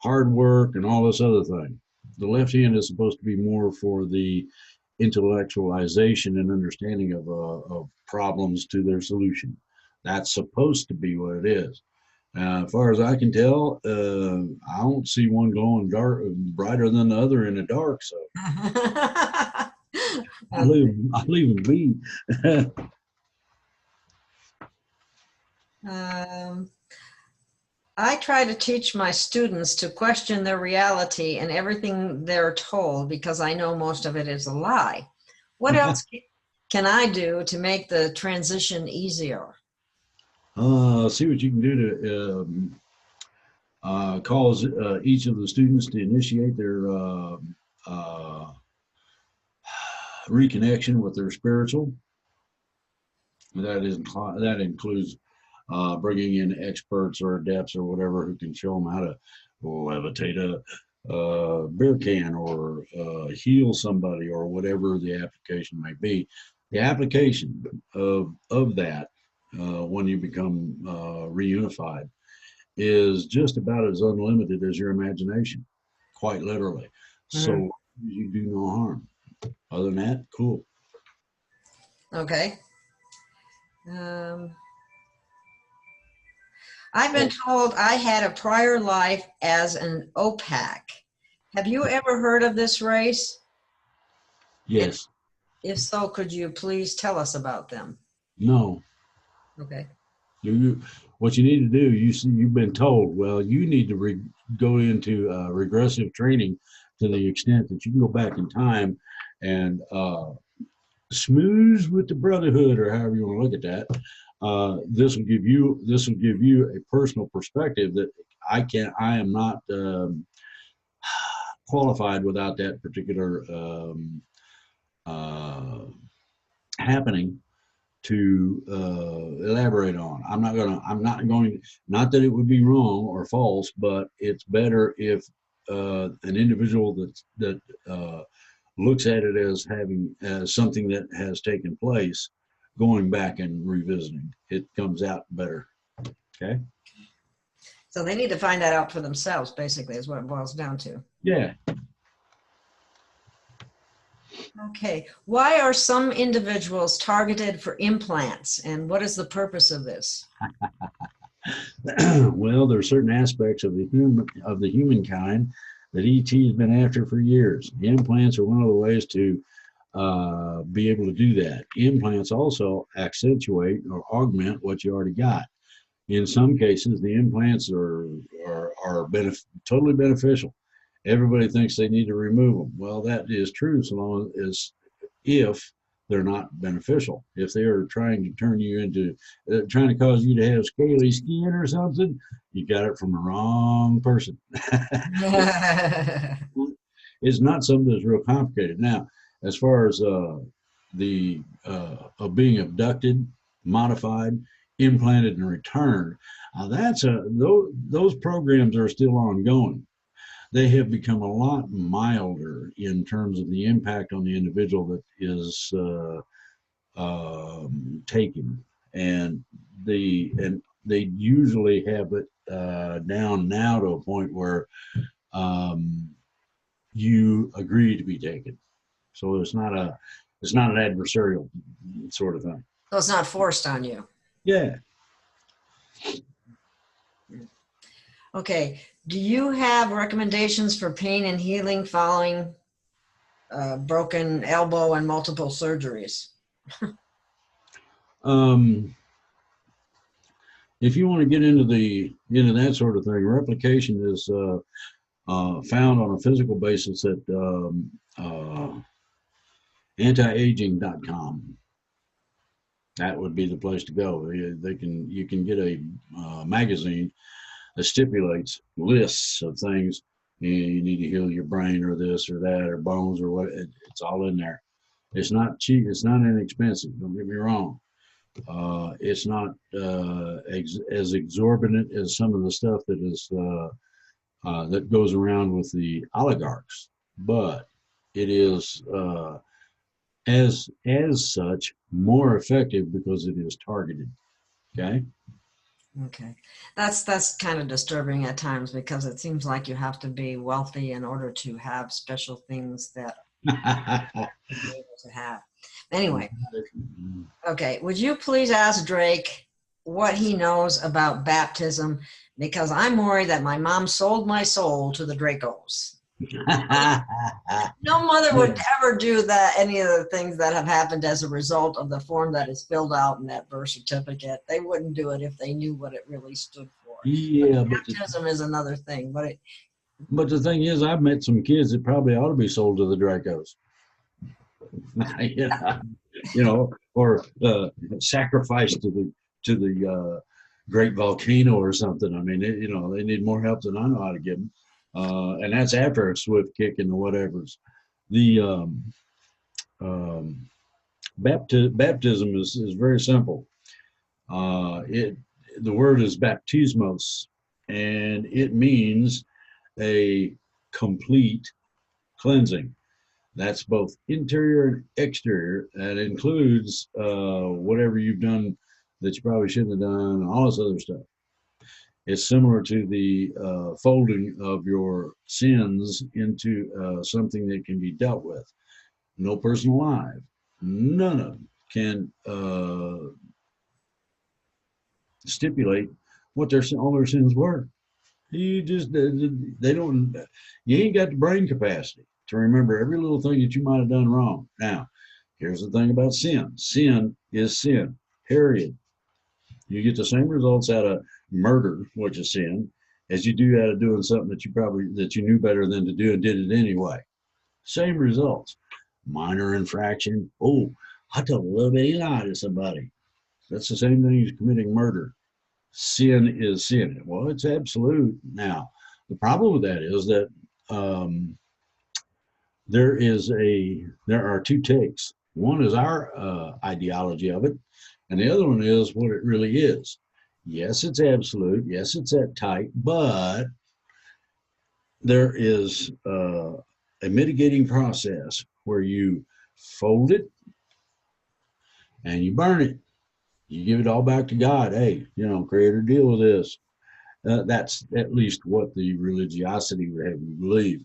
hard work and all this other thing. The left hand is supposed to be more for the intellectualization and understanding of problems to their solution. That's supposed to be what it is. As far as I can tell, I don't see one glowing brighter than the other in the dark. So I leave them be. I try to teach my students to question their reality and everything they're told because I know most of it is a lie. What else can I do to make the transition easier? See what you can do to cause each of the students to initiate their reconnection with their spiritual. That includes bringing in experts or adepts or whatever who can show them how to levitate a beer can or heal somebody or whatever the application may be. The application of that when you become reunified is just about as unlimited as your imagination, quite literally. So you do no harm. Other than that, cool. Okay. I've been told I had a prior life as an OPAC. Have you ever heard of this race? Yes. If so, could you please tell us about them? No. Okay. What you need to do, you've been told, well, you need to go into regressive training to the extent that you can go back in time and smooth with the brotherhood, or however you want to look at that. This will give you a personal perspective that I am not qualified without that particular happening to elaborate on. Not that it would be wrong or false, but it's better if an individual that looks at it as having something that has taken place, going back and revisiting, it comes out better. Okay. So they need to find that out for themselves, basically, is what it boils down to. Yeah. Okay. Why are some individuals targeted for implants, and what is the purpose of this? Well, there are certain aspects of the humankind that ET has been after for years. Implants are one of the ways to be able to do that. Implants also accentuate or augment what you already got. In some cases, the implants are totally beneficial. Everybody thinks they need to remove them. Well, that is true so long as if they're not beneficial. If they are trying to turn you into, trying to cause you to have scaly skin or something, you got it from the wrong person. It's not something that's real complicated. Now, as far as the of being abducted, modified, implanted, and returned, those programs are still ongoing. they have become a lot milder in terms of the impact on the individual that is taken, and they usually have it down now to a point where you agree to be taken. So it's not an adversarial sort of thing. So it's not forced on you. Yeah. Okay. Do you have recommendations for pain and healing following broken elbow and multiple surgeries? If you want to get into that sort of thing, replication is found on a physical basis at antiaging.com. That would be the place to go. You can get a magazine that stipulates lists of things. You need to heal your brain or this or that or bones or what. It's all in there. It's not cheap. It's not inexpensive. Don't get me wrong. It's not as exorbitant as some of the stuff that is that goes around with the oligarchs, but it is as such more effective because it is targeted. Okay. Okay, that's kind of disturbing at times, because it seems like you have to be wealthy in order to have special things that you're able to have. Anyway, okay, would you please ask Drake what he knows about baptism, because I'm worried that my mom sold my soul to the Dracos. No mother would ever do that, any of the things that have happened as a result of the form that is filled out in that birth certificate. They wouldn't do it if they knew what it really stood for. Yeah, but baptism is another thing. But the thing is, I've met some kids that probably ought to be sold to the Dracos. Or sacrificed to the great volcano or something. I mean, they need more help than I know how to give them. And that's after a swift kick and the whatevers. The baptism is very simple. The word is baptismos, and it means a complete cleansing. That's both interior and exterior. That includes whatever you've done that you probably shouldn't have done, and all this other stuff. It's similar to the folding of your sins into something that can be dealt with. No person alive, none of them can stipulate what all their sins were. You ain't got the brain capacity to remember every little thing that you might have done wrong. Now, here's the thing about sin. Sin is sin, period. You get the same results out of murder, which is sin, as you do out of doing something that you knew better than to do and did it anyway. Same results. Minor infraction. Oh, I told a little bitty lie to somebody. That's the same thing as committing murder. Sin is sin. Well, it's absolute. Now, the problem with that is that there are two takes. One is our ideology of it, and the other one is what it really is. Yes, it's absolute. Yes, it's that tight, but there is a mitigating process where you fold it and you burn it. You give it all back to God. Hey, Creator, deal with this. That's at least what the religiosity would have you believe.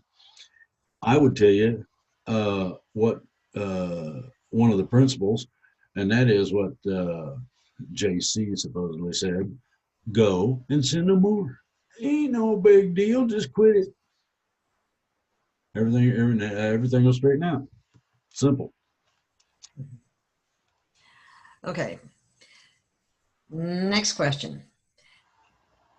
I would tell you what one of the principles, and that is what JC supposedly said: go and sin no more. Ain't no big deal. Just quit it. Everything will straighten out. Simple. Okay. Next question.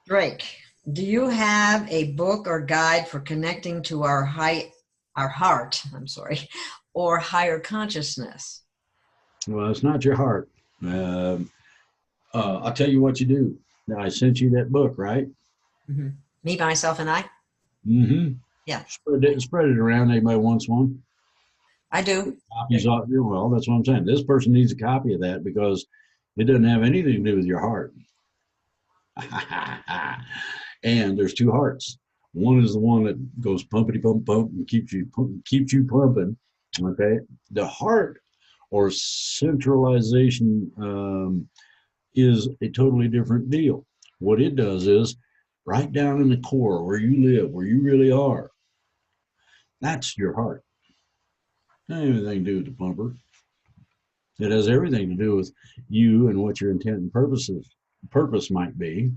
Drake, do you have a book or guide for connecting to our heart, or higher consciousness? Well, it's not your heart. I'll tell you what you do. Now, I sent you that book, right? Mm-hmm. Me, Myself, and I? Mm-hmm. Yeah. Spread it around. Anybody wants one? I do. Copies of, well, that's what I'm saying. This person needs a copy of that because it doesn't have anything to do with your heart. And there's two hearts. One is the one that goes pumpity pump pump and keeps you pumping. Okay, the heart or centralization is a totally different deal. What it does is right down in the core where you live, where you really are, that's your heart. Not anything to do with the pumper. It has everything to do with you and what your intent and purpose might be.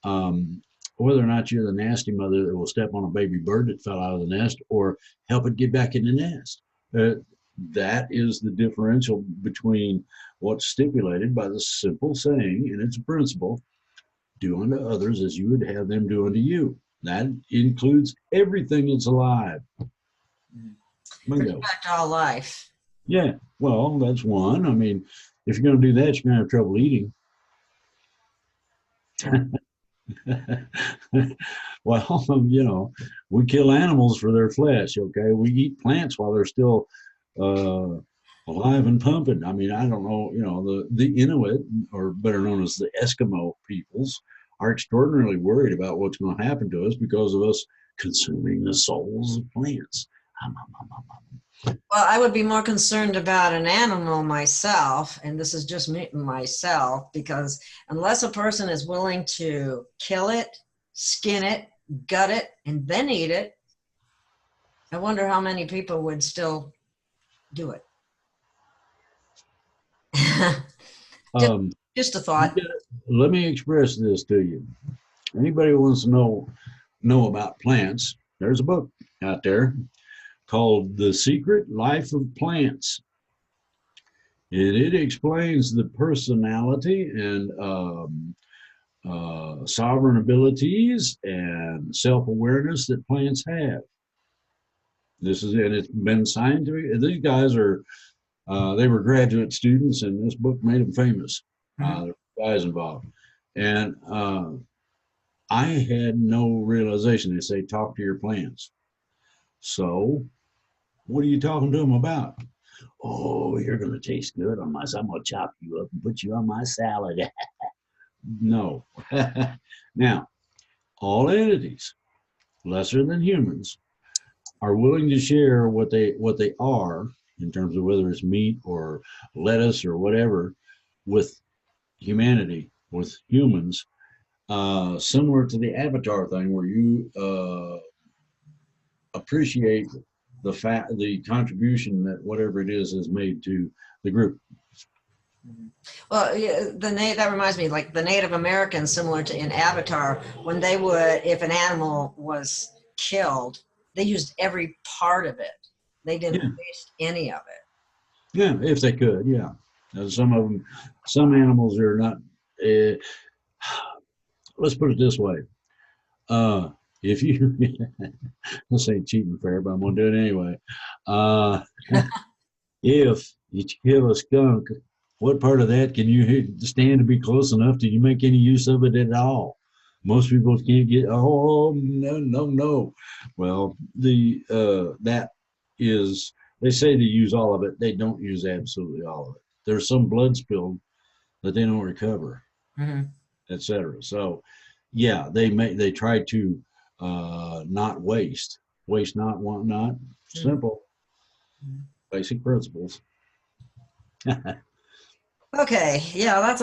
Um, Whether or not you're the nasty mother that will step on a baby bird that fell out of the nest or help it get back in the nest. That is the differential between what's stipulated by the simple saying, and it's a principle, do unto others as you would have them do unto you. That includes everything that's alive. Bingo. Respect all life. Yeah, well, that's one. I mean, if you're going to do that, you're going to have trouble eating. Well, we kill animals for their flesh, okay? We eat plants while they're still uh, alive and pumping. I mean, I don't know, the Inuit, or better known as the Eskimo peoples, are extraordinarily worried about what's going to happen to us because of us consuming the souls of plants. Well, I would be more concerned about an animal myself, and this is just me, myself, because unless a person is willing to kill it, skin it, gut it, and then eat it, I wonder how many people would still do it. just, just a thought. Let me express this to you. Anybody who wants to know about plants, there's a book out there called The Secret Life of Plants. And it explains the personality and sovereign abilities and self-awareness that plants have. And it's been scientific. These guys they were graduate students, and this book made them famous. There were guys involved. And I had no realization. They say, talk to your plants. So what are you talking to them about? Oh, you're going to taste good on my, I'm going to chop you up and put you on my salad. No. Now, all entities, lesser than humans, are willing to share what they are in terms of whether it's meat or lettuce or whatever with humanity, with humans, similar to the avatar thing where you appreciate the contribution that whatever it is has made to the group. Well, yeah, that reminds me, like the Native Americans, similar to in Avatar, when they would, if an animal was killed, they used every part of it. They didn't waste any of it. Yeah, if they could, yeah. Some animals are not. Let's put it this way: if you, this ain't cheating fair, but I'm gonna do it anyway. If you kill a skunk, what part of that can you stand to be close enough? Do you make any use of it at all? Most people can't get. Oh no. Well, that is. They say they use all of it. They don't use absolutely all of it. There's some blood spilled that they don't recover, etc. So, yeah, they try to not waste not, want not. Simple, basic principles. Okay, yeah,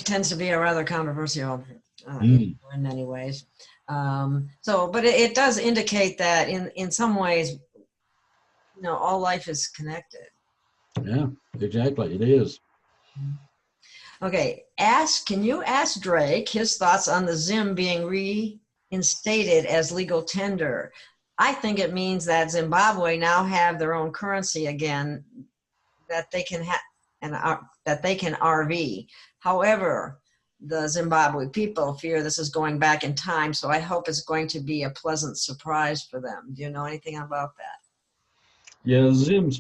tends to be a rather controversial issue in many ways. But it does indicate that in some ways, all life is connected. Yeah, exactly, it is. Okay, can you ask Drake his thoughts on the Zim being reinstated as legal tender? I think it means that Zimbabwe now have their own currency again that they can that they can RV. However, the Zimbabwe people fear this is going back in time, so I hope it's going to be a pleasant surprise for them. Do you know anything about that? Yeah, Zimbabwe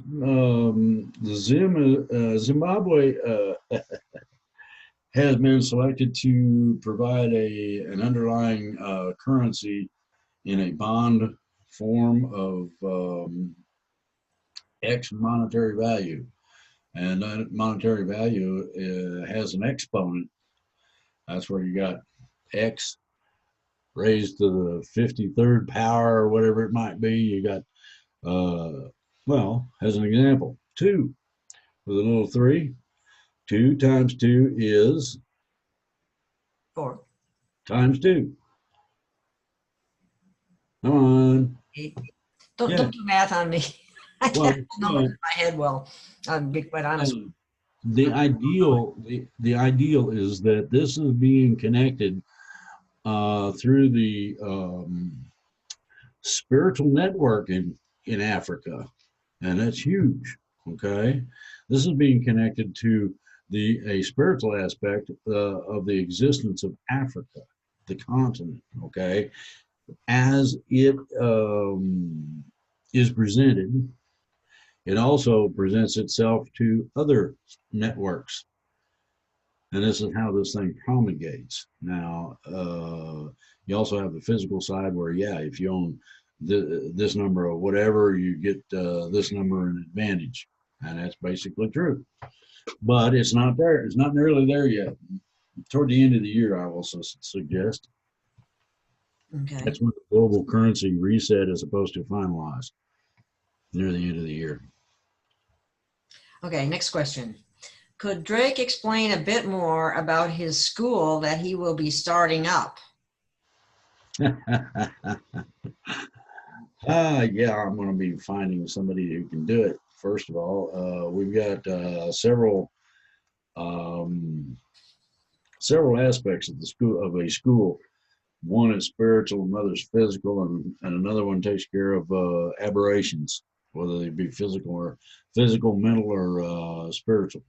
has been selected to provide an underlying currency in a bond form of X monetary value. And that monetary value has an exponent. That's where you got X raised to the 53rd power or whatever it might be. You got, well, as an example, 2 with a little 3. 2 times 2 is 4. times 2. Come on. 8. Don't Yeah. do math on me. I Well, can't put numbers in my head well. I'm being quite honest. the ideal is that this is being connected through the spiritual network in Africa, and that's huge. Okay, this is being connected to a spiritual aspect of the existence of Africa, the continent. Okay, as it is presented, it also presents itself to other networks, and this is how this thing promulgates. Now, you also have the physical side where, yeah, if you own this number of whatever, you get this number in advantage, and that's basically true. But it's not there. It's not nearly there yet. Toward the end of the year, I will suggest Okay. that's when the global currency reset is supposed to finalize near the end of the year. Okay, next question. Could Drake explain a bit more about his school that he will be starting up? Yeah, I'm going to be finding somebody who can do it. First of all, we've got several aspects of a school. One is spiritual, another's physical, and another one takes care of aberrations, whether they be physical, mental, or spiritual.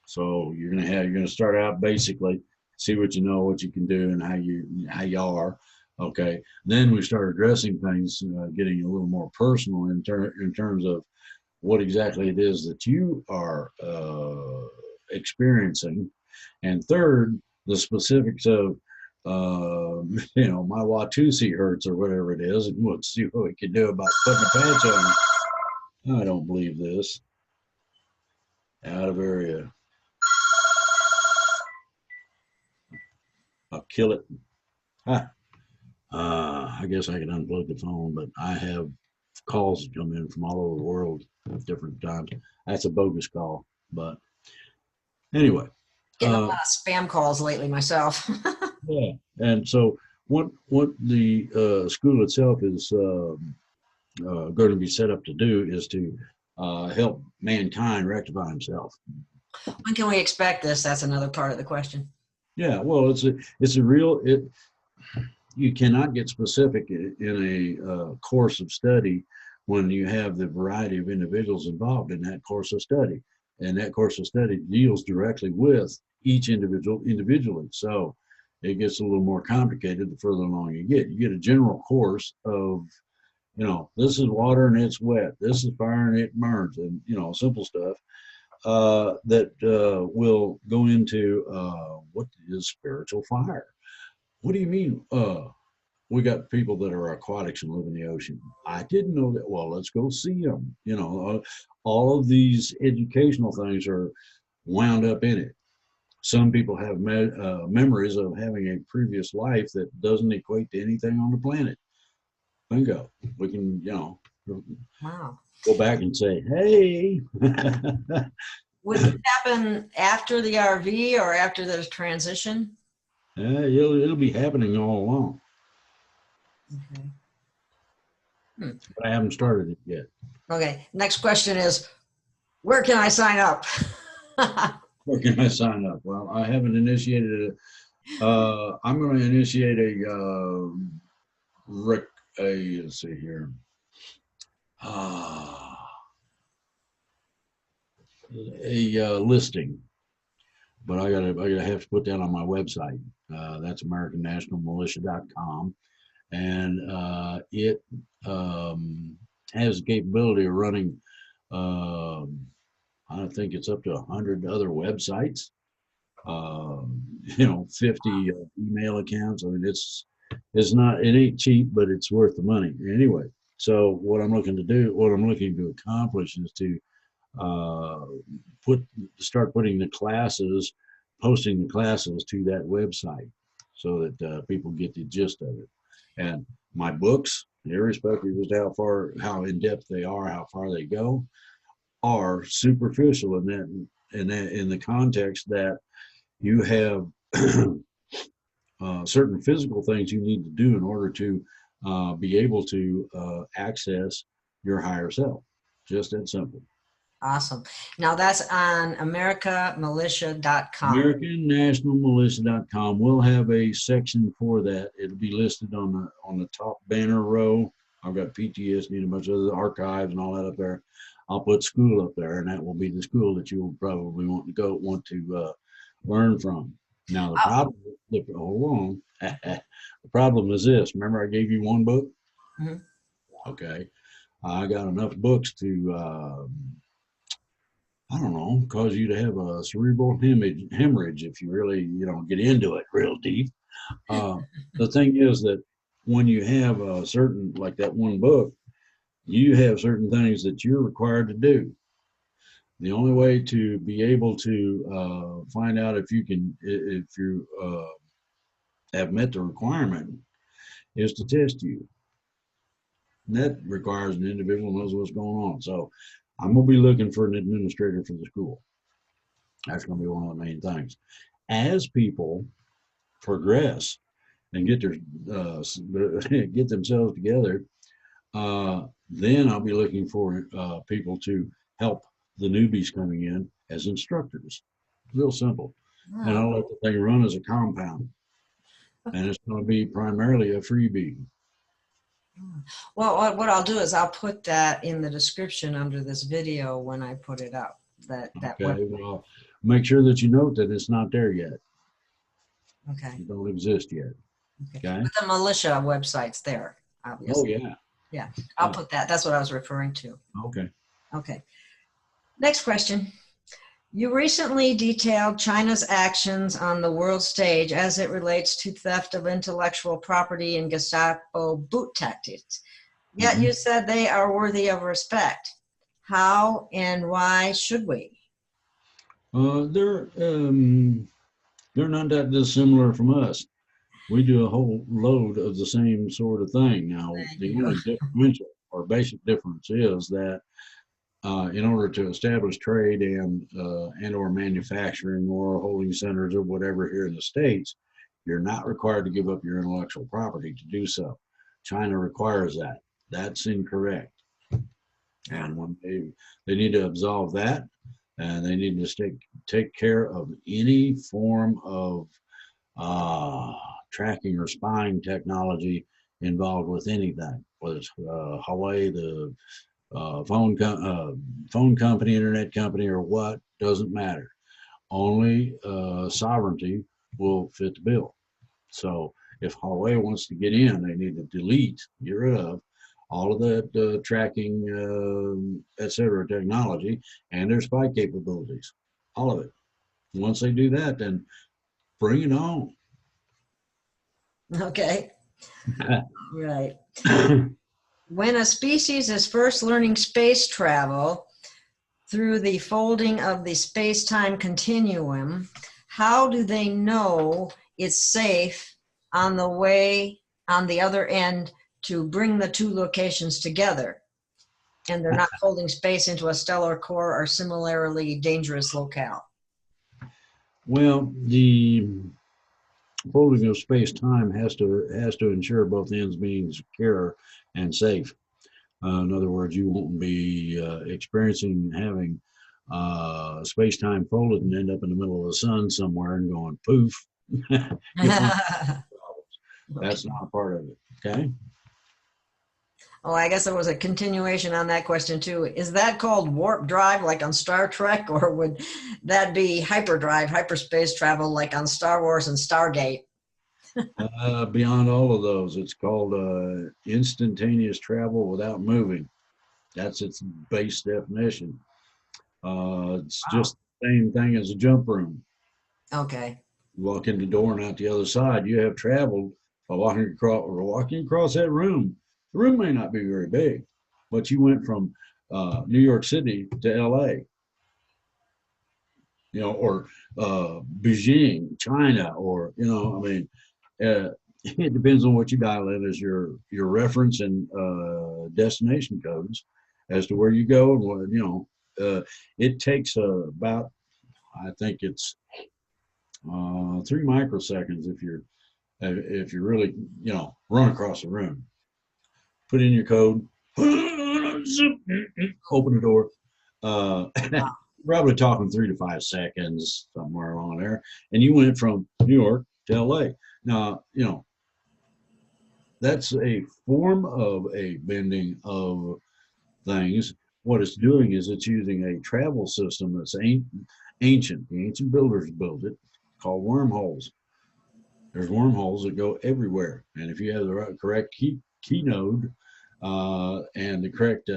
So you're gonna start out basically, see what you know, what you can do, and how you are. Okay. Then we start addressing things, getting a little more personal in terms of what exactly it is that you are experiencing, and third, the specifics of my Watusi hurts or whatever it is, and we'll see what we can do about putting a patch on it. I don't believe this. Out of area. I'll kill it. Ah, I guess I can unplug the phone, but I have calls that come in from all over the world at different times. That's a bogus call, but anyway. Getting a lot of spam calls lately myself. Yeah, and so what the school itself is going to be set up to do is to help mankind rectify himself. When can we expect this? That's another part of the question. Yeah, well, it's a real it. You cannot get specific in a course of study when you have the variety of individuals involved in that course of study, and that course of study deals directly with each individual individually. So it gets a little more complicated the further along you get. You get a general course of, this is water and it's wet. This is fire and it burns, and simple stuff that will go into what is spiritual fire. What do you mean? We got people that are aquatics and live in the ocean. I didn't know that. Well, let's go see them. All of these educational things are wound up in it. Some people have memories of having a previous life that doesn't equate to anything on the planet. Bingo. We can, Wow. go back and say, hey. Would it happen after the RV or after the transition? It'll be happening all along. Okay. But I haven't started it yet. Okay. Next question is, where can I sign up? Where can I sign up? Well, I haven't initiated it. I'm going to initiate let's see here. A listing, but I gotta have to put that on my website. That's AmericanNationalMilitia.com, and it has the capability of running. I think it's up to 100 other websites. 50 email accounts. I mean, it ain't cheap, but it's worth the money anyway. So what I'm looking to accomplish is to start posting the classes to that website. so that people get the gist of it. And my books, irrespective as to how in depth they are, how far they go, are superficial in the context that you have certain physical things you need to do in order to be able to access your higher self. Just that simple. Awesome. Now that's on americamilitia.com. AmericanNationalMilitia.com will have a section for that. It'll be listed on the top banner row. I've got PTSD and a bunch of other archives and all that up there. I'll put school up there, and that will be the school that you will probably want to learn from. Now the problem, hold on. The problem is this. Remember, I gave you one book. Mm-hmm. Okay, I got enough books to. I don't know, cause you to have a cerebral hemorrhage if you really, get into it real deep. The thing is that when you have a certain, like that one book, you have certain things that you're required to do. The only way to be able to find out if you have met the requirement is to test you. And that requires an individual who knows what's going on. So I'm going to be looking for an administrator for the school. That's going to be one of the main things. As people progress and get themselves together, then I'll be looking for people to help the newbies coming in as instructors. Real simple. Wow. And I'll let the thing run as a compound. And it's going to be primarily a freebie. Well, what I'll do is I'll put that in the description under this video when I put it up. Okay, well, make sure that you note that it's not there yet. Okay. It don't exist yet. Okay. But the militia website's there, obviously. Oh, yeah. Yeah, I'll put that. That's what I was referring to. Okay. Okay. Next question. You recently detailed China's actions on the world stage as it relates to theft of intellectual property and Gestapo boot tactics. Yet you said they are worthy of respect. How and why should we? They're not that dissimilar from us. We do a whole load of the same sort of thing. Now, the only differential or basic difference is that in order to establish trade and or manufacturing or holding centers or whatever here in the States, you're not required to give up your intellectual property to do so. China requires that. That's incorrect. And when they need to absolve that, and they need to take care of any form of tracking or spying technology involved with anything, whether it's Huawei, the phone company, internet company, or what, doesn't matter. Only sovereignty will fit the bill. So if Huawei wants to get in, they need to get rid of all of that tracking, et cetera, technology and their spy capabilities, all of it. Once they do that, then bring it on. Okay. Right. When a species is first learning space travel through the folding of the space-time continuum, how do they know it's safe on the other end to bring the two locations together, and they're not folding space into a stellar core or similarly dangerous locale? Well, the folding of space-time has to ensure both ends being secure and safe. In other words, you won't be experiencing having space-time folded and end up in the middle of the sun somewhere and going poof. That's not a part of it. Okay. Oh, I guess there was a continuation on that question too. Is that called warp drive like on Star Trek, or would that be hyperdrive, hyperspace travel like on Star Wars and Stargate? Beyond all of those, it's called instantaneous travel without moving. That's its base definition. It's just the same thing as a jump room. Okay. You walk in the door and out the other side, you have traveled by walking across that room. The room may not be very big, but you went from New York City to LA, or Beijing, China, or, it depends on what you dial in as your reference and destination codes as to where you go and what, it takes about, I think it's 3 microseconds if you really, run across the room. Put in your code, open the door. Probably talking 3 to 5 seconds, somewhere along there. And you went from New York to LA. Now, that's a form of a bending of things. What it's doing is it's using a travel system that's ancient. The ancient builders built it, called wormholes. There's wormholes that go everywhere. And if you have the correct key node and the correct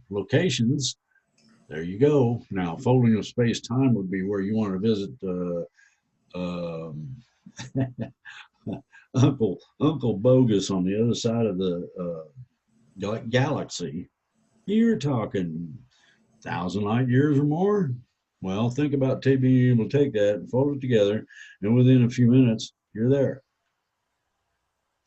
locations, there you go. Now, folding of space-time would be where you want to visit Uncle Bogus on the other side of the galaxy. You're talking 1,000 light years or more. Well, think about being able to take that and fold it together, and within a few minutes, you're there.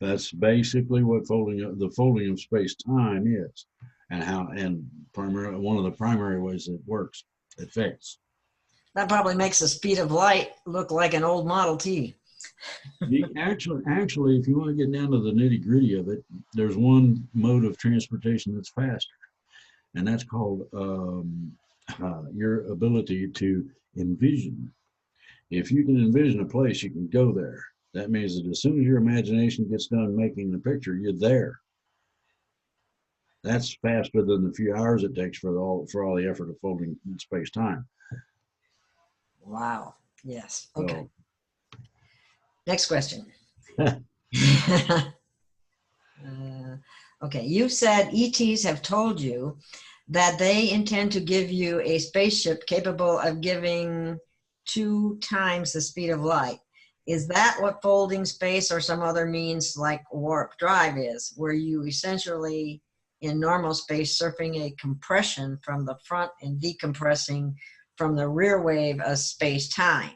That's basically what the folding of space-time is, and primarily one of the primary ways it works. It fits. That probably makes the speed of light look like an old Model T. Actually, if you want to get down to the nitty-gritty of it, there's one mode of transportation that's faster, and that's called your ability to envision. If you can envision a place, you can go there. That means that as soon as your imagination gets done making the picture, you're there. That's faster than the few hours it takes for all the effort of folding space-time. Wow. Yes. Okay. So, next question. Okay. You said ETs have told you that they intend to give you a spaceship capable of giving 2 times the speed of light. Is that what folding space or some other means like warp drive is, where you essentially in normal space surfing a compression from the front and decompressing from the rear wave of space-time?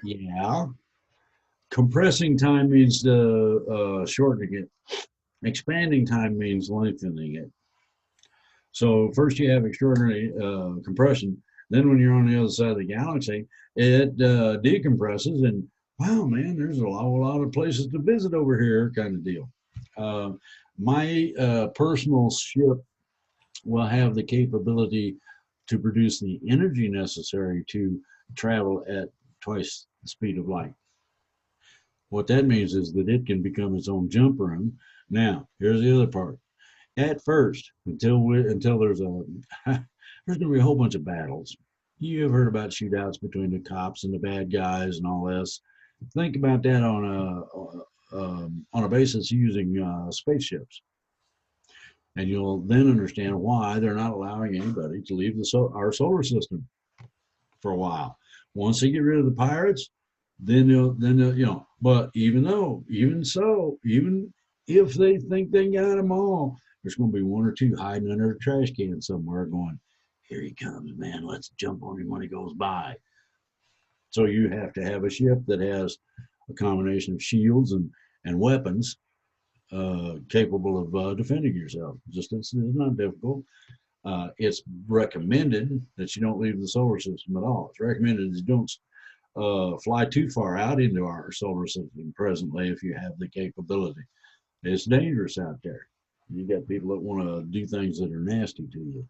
Yeah. Compressing time means shortening it. Expanding time means lengthening it. So first you have extraordinary compression. Then when you're on the other side of the galaxy, it decompresses, and wow, man, there's a lot of places to visit over here, kind of deal. My personal ship will have the capability to produce the energy necessary to travel at twice the speed of light. What that means is that it can become its own jump room. Now, here's the other part. At first, until there's there's going to be a whole bunch of battles. You have heard about shootouts between the cops and the bad guys and all this. Think about that on a basis using spaceships, and you'll then understand why they're not allowing anybody to leave our solar system for a while. Once they get rid of the pirates, then they'll But even if they think they got them all, there's going to be 1 or 2 hiding under a trash can somewhere going, here he comes, man, let's jump on him when he goes by. So you have to have a ship that has a combination of shields and weapons capable of defending yourself. It's not difficult. It's recommended that you don't leave the solar system at all. It's recommended that you don't fly too far out into our solar system presently if you have the capability. It's dangerous out there. You got people that want to do things that are nasty to you.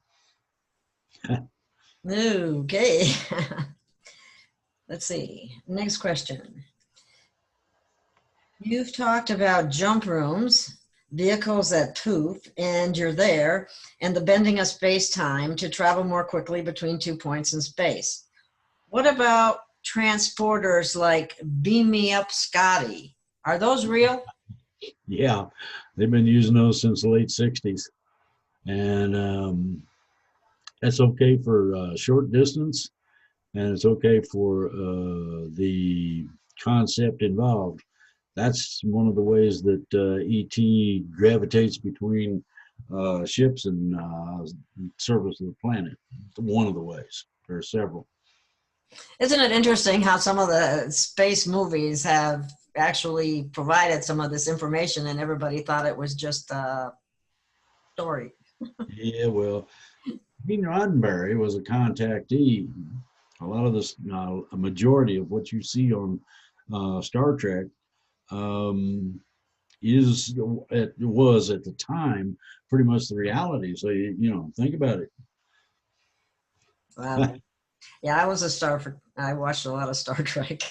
Okay. Let's see. Next question. You've talked about jump rooms, vehicles that poof, and you're there, and the bending of space-time to travel more quickly between 2 points in space. What about transporters like Beam Me Up Scotty? Are those real? Yeah, they've been using those since the late 60s. And that's okay for short distance, and it's okay for the concept involved. That's one of the ways that ET gravitates between ships and surface of the planet. One of the ways. There are several. Isn't it interesting how some of the space movies have actually provided some of this information, and everybody thought it was just a story. Yeah, well, Gene Roddenberry was a contactee. A lot of this, a majority of what you see on Star Trek um, it was at the time pretty much the reality. So think about it. Yeah, I watched a lot of Star Trek.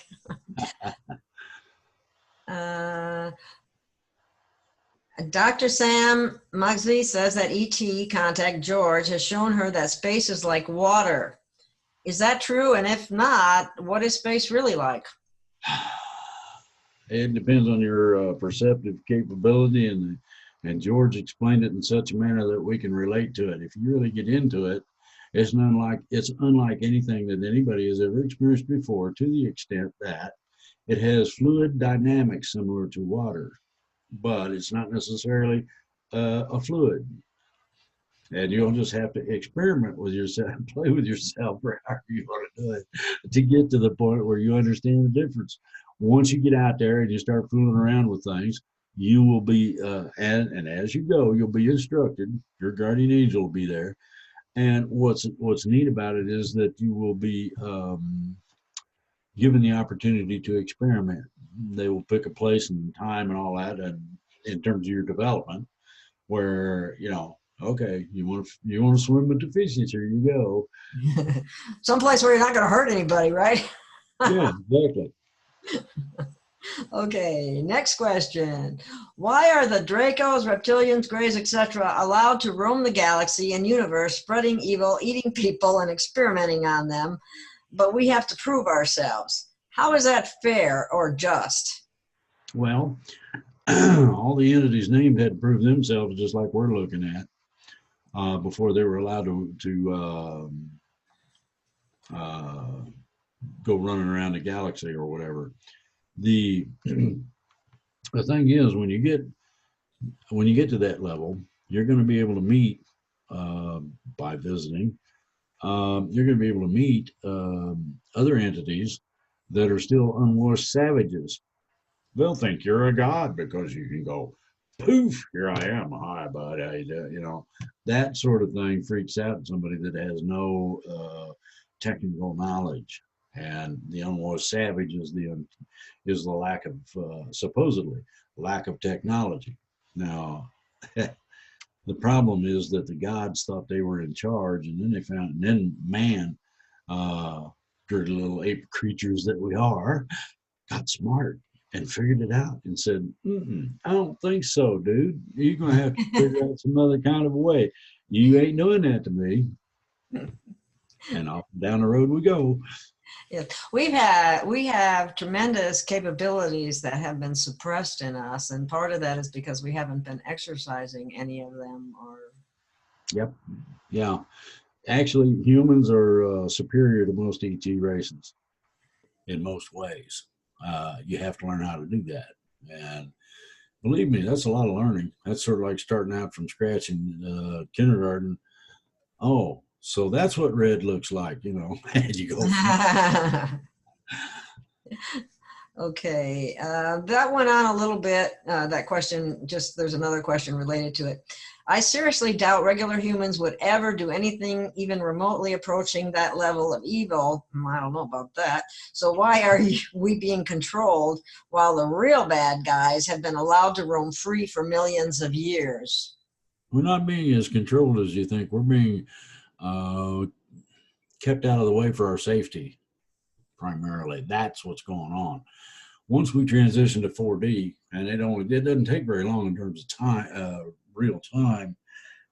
Dr. Sam Muggsy says that ET contact George has shown her that space is like water. Is that true? And if not, what is space really like? It depends on your perceptive capability, and George explained it in such a manner that we can relate to it. If you really get into it, it's unlike anything that anybody has ever experienced before, to the extent that it has fluid dynamics similar to water, but it's not necessarily a fluid. And you'll just have to experiment with yourself, play with yourself, or however you want to do it, to get to the point where you understand the difference. Once you get out there and you start fooling around with things, you will be, and as you go, you'll be instructed. Your guardian angel will be there. And what's neat about it is that you will be given the opportunity to experiment. They will pick a place and time and all that, and in terms of your development, where okay, you want to swim with the fishes, here you go. Someplace where you're not going to hurt anybody, right? Yeah, exactly. Okay, next question. Why are the Dracos, reptilians, Graze, etc. allowed to roam the galaxy and universe, spreading evil, eating people, and experimenting on them, but we have to prove ourselves? How is that fair or just? Well, all the entities named had to prove themselves, just like we're looking at, before they were allowed to go running around the galaxy or whatever. The the thing is, when you get to that level, you're going to be able to meet by visiting. You're going to be able to meet other entities that are still unwashed savages. They'll think you're a god because you can go, poof, here I am, hi bud, how you doing? That sort of thing freaks out somebody that has no technical knowledge. And the unwashed savage is the lack of supposedly lack of technology. Now, the problem is that the gods thought they were in charge, and then man, dirty little ape creatures that we are, got smart and figured it out and said, I don't think so, dude. You're going to have to figure out some other kind of a way. You ain't doing that to me. And off down the road we go. Yeah, we have tremendous capabilities that have been suppressed in us, and part of that is because we haven't been exercising any of them. Yep. Yeah. Actually, humans are superior to most ET races in most ways. You have to learn how to do that. And believe me, that's a lot of learning. That's sort of like starting out from scratch in kindergarten. Oh, so that's what red looks like, and you go. Okay, that went on a little bit. That question, there's another question related to it. I seriously doubt regular humans would ever do anything even remotely approaching that level of evil. I don't know about that. So why are we being controlled while the real bad guys have been allowed to roam free for millions of years? We're not being as controlled as you think. We're being kept out of the way for our safety, primarily. That's what's going on. Once we transition to 4D, and it doesn't take very long in terms of time, real time,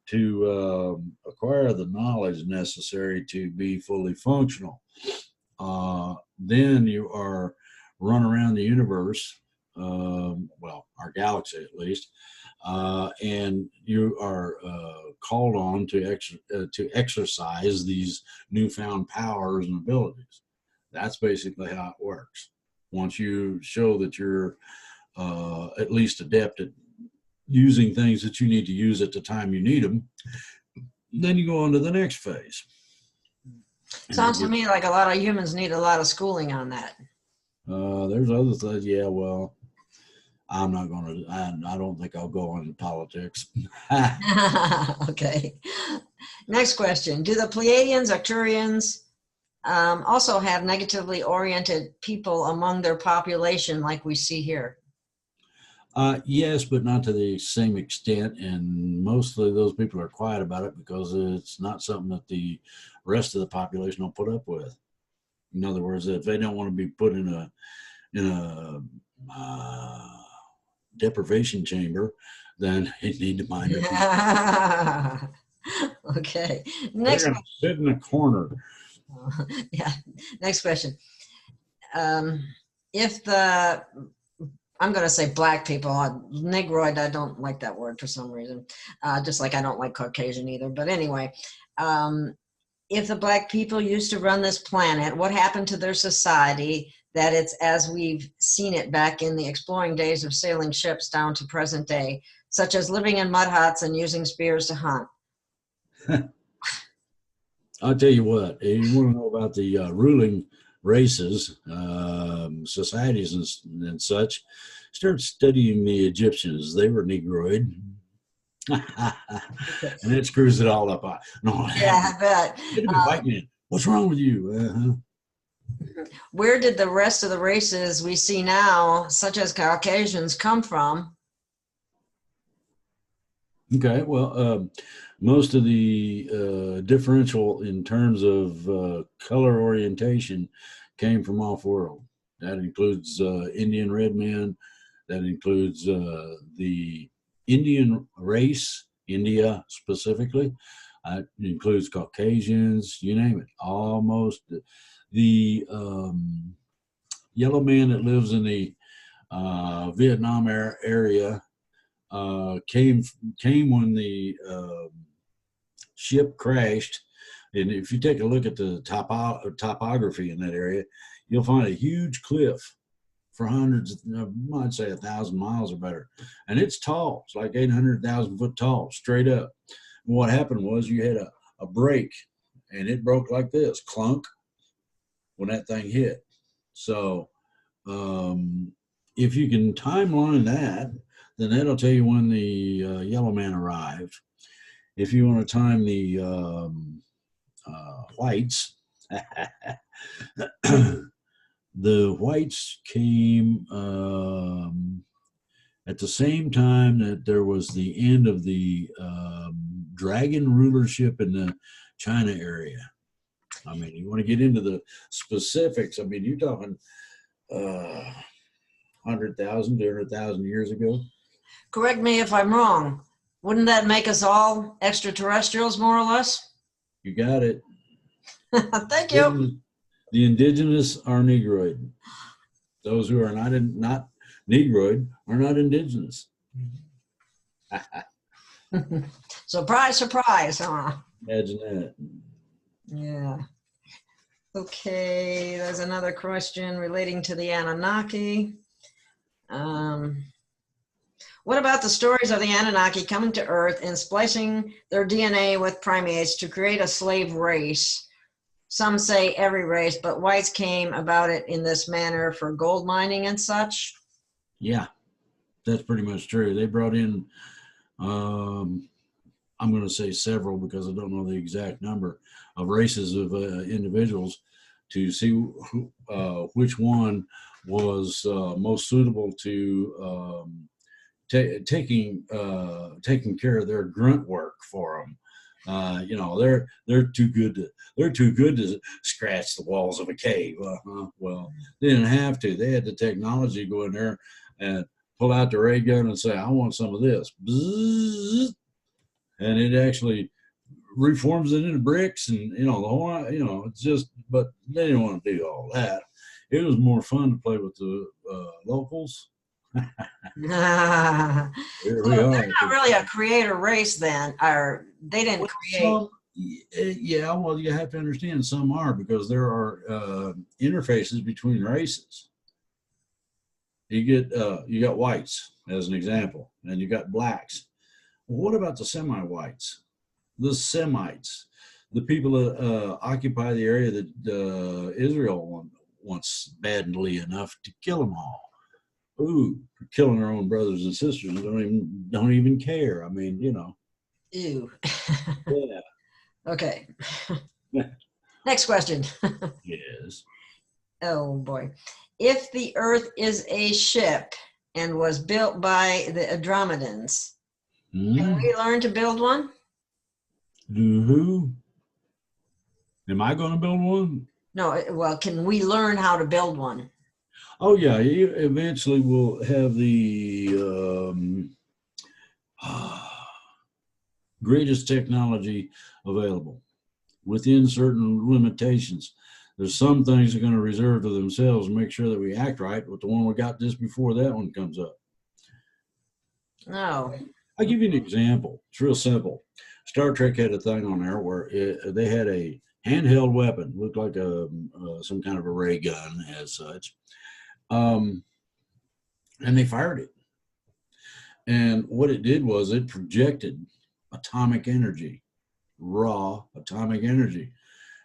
to acquire the knowledge necessary to be fully functional. Then you are run around the universe, well, our galaxy at least, and you are called on to exercise these newfound powers and abilities. That's basically how it works. Once you show that you're at least adept at using things that you need to use at the time you need them, then you go on to the next phase. Sounds to me like a lot of humans need a lot of schooling on that. There's other things. Yeah, well, I'm not going to, I don't think I'll go into politics. Okay. Next question. Do the Pleiadians, Arcturians also have negatively oriented people among their population like we see here? Yes, but not to the same extent. And mostly those people are quiet about it because it's not something that the rest of the population will put up with. In other words, if they don't want to be put in a deprivation chamber, then they need to mind their business. Okay. They're Next. going to sit in a corner. Yeah. Next question. If the, I'm going to say black people, Negroid, I don't like that word for some reason, just like I don't like Caucasian either. But anyway, if the black people used to run this planet, what happened to their society that it's as we've seen it back in the exploring days of sailing ships down to present day, such as living in mud huts and using spears to hunt? I'll tell you what, you want to know about the ruling races, societies and such, start studying the Egyptians. They were Negroid. And it screws it all up. No, Yeah, I bet. It'd be white man. What's wrong with you? Where did the rest of the races we see now, such as Caucasians, come from? Okay, well, most of the differential in terms of color orientation came from off-world. That includes Indian red men. That includes the Indian race, India specifically. It includes Caucasians, you name it. Almost the yellow man that lives in the Vietnam area came when the ship crashed. And if you take a look at the topography in that area, you'll find a huge cliff for hundreds, I'd say 1,000 miles or better. And it's tall. It's like 800,000 foot tall, straight up. And what happened was you had a break, and it broke like this, clunk, when that thing hit. So if you can timeline that, then that'll tell you when the yellow man arrived. If you want to time the whites, the whites came at the same time that there was the end of the dragon rulership in the China area. I mean, you want to get into the specifics. I mean, you're talking 100,000, 200,000 years ago. Correct me if I'm wrong. Wouldn't that make us all extraterrestrials, more or less? You got it. Thank you. The indigenous are Negroid. Those who are not Negroid are not indigenous. Surprise, surprise, huh? Imagine that. Yeah. Okay, there's another question relating to the Anunnaki. What about the stories of the Anunnaki coming to Earth and splicing their DNA with primates to create a slave race? Some say every race, but whites came about it in this manner for gold mining and such. Yeah, that's pretty much true. They brought in, I'm going to say several because I don't know the exact number of races of individuals to see which one was most suitable to taking care of their grunt work for them. They're too good to scratch the walls of a cave. Well, they didn't have to. They had the technology to go in there and pull out the ray gun and say, "I want some of this," Bzzz, and it actually reforms it into bricks, and the whole, it's just. But they didn't want to do all that. It was more fun to play with the locals. So they're not really a creator race then, or they didn't create. Yeah, well, you have to understand some are, because there are interfaces between races. You got whites as an example, and you got blacks. Well, what about the semi-whites, the Semites, the people that occupy the area that Israel wants badly enough to kill them all? ooh, killing our own brothers and sisters and don't even care. I mean, you know. Ew. Yeah. Okay. Next question. Yes. Oh boy. If the Earth is a ship and was built by the Andromedans, can we learn to build one? Who? Am I going to build one? No, well, can we learn how to build one? Oh yeah, you eventually will have the greatest technology available within certain limitations. There's some things that are going to reserve to themselves and make sure that we act right with the one we got just before that one comes up. No. I'll give you an example. It's real simple. Star Trek had a thing on there where they had a handheld weapon, looked like some kind of a ray gun as such, and they fired it. And what it did was it projected atomic energy, raw atomic energy.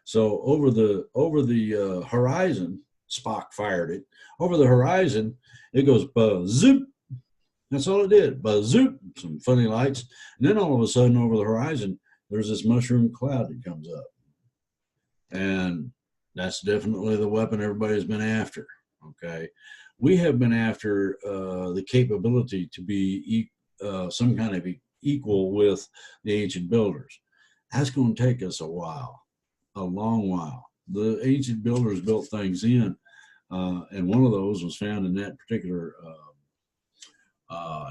So over the horizon, Spock fired it. Over the horizon, it goes zoop. That's all it did. Zoop. Some funny lights, and then all of a sudden, over the horizon, there's this mushroom cloud that comes up, and that's definitely the weapon everybody's been after. Okay, we have been after the capability to be some kind of equal with the ancient builders. That's going to take us a while, a long while. The ancient builders built things in, and one of those was found in that particular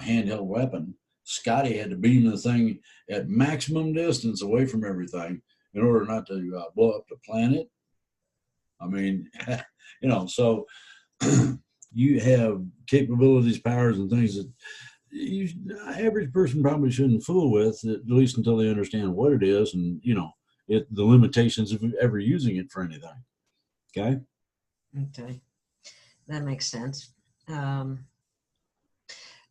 handheld weapon. Scotty had to beam the thing at maximum distance away from everything in order not to blow up the planet. I mean, you know, so you have capabilities, powers, and things that average person probably shouldn't fool with, at least until they understand what it is and, you know, the limitations of ever using it for anything. Okay? Okay. That makes sense.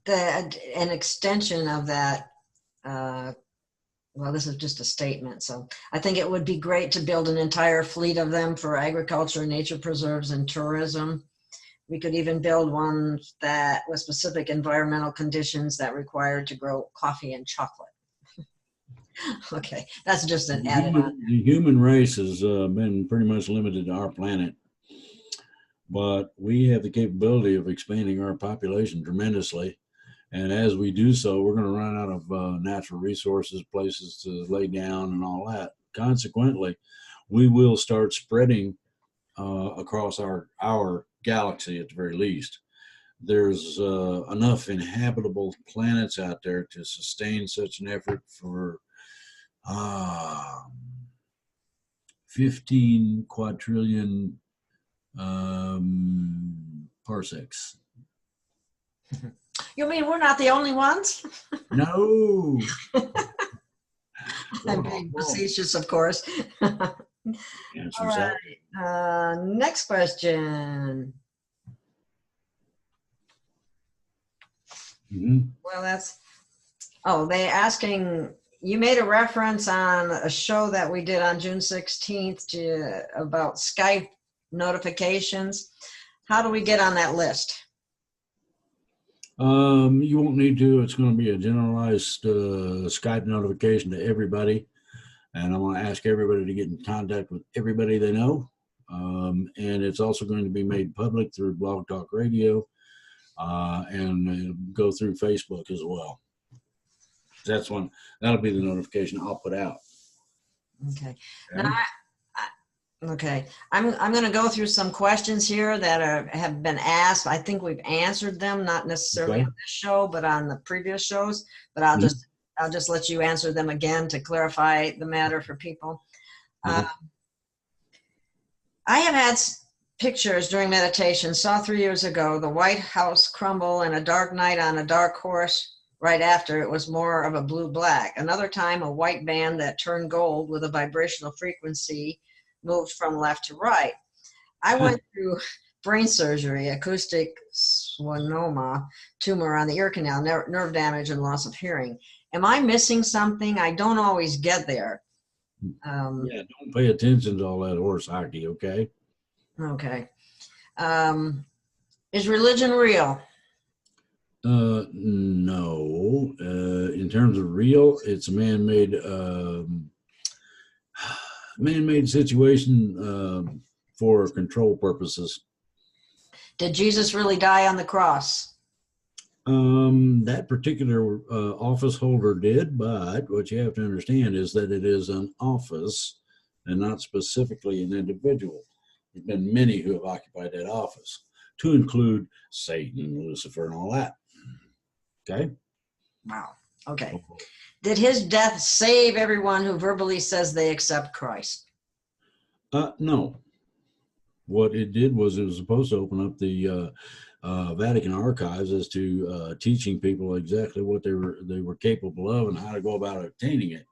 An extension of that, well, this is just a statement. So I think it would be great to build an entire fleet of them for agriculture, nature preserves, and tourism. We could even build one that with specific environmental conditions that required to grow coffee and chocolate. Okay, that's just an added on. The human race has been pretty much limited to our planet, but we have the capability of expanding our population tremendously. And as we do so, we're going to run out of natural resources, places to lay down, and all that. Consequently, we will start spreading across our galaxy at the very least. There's enough inhabitable planets out there to sustain such an effort for 15 quadrillion parsecs. You mean we're not the only ones? No. I'm being facetious, of course. All right. Next question. Well, they asking, you made a reference on a show that we did on June 16th about Skype notifications. How do we get on that list? You won't need to. It's going to be a generalized Skype notification to everybody. And I'm going to ask everybody to get in contact with everybody they know. And it's also going to be made public through Blog Talk Radio and go through Facebook as well. That'll be the notification I'll put out. Okay. Now, okay. I'm going to go through some questions here that have been asked. I think we've answered them, not necessarily on this show, but on the previous shows. But I'll just let you answer them again to clarify the matter for people. I have had pictures during meditation. Saw 3 years ago the White House crumble and a dark night on a dark horse. Right after, it was more of a blue-black. Another time, a white band that turned gold with a vibrational frequency moved from left to right. I went through brain surgery, acoustic schwannoma, tumor on the ear canal, nerve damage, and loss of hearing. Am I missing something? I don't always get there. Yeah, don't pay attention to all that horse hockey, okay? Okay. Is religion real? No. In terms of real, it's a man-made man-made situation for control purposes. Did Jesus really die on the cross? That particular office holder did, but what you have to understand is that it is an office and not specifically an individual. There's been many who have occupied that office, to include Satan, Lucifer, and all that. Okay? Wow. Okay. Did his death save everyone who verbally says they accept Christ? No. What it did was it was supposed to open up the Vatican archives as to teaching people exactly what they were capable of and how to go about obtaining it.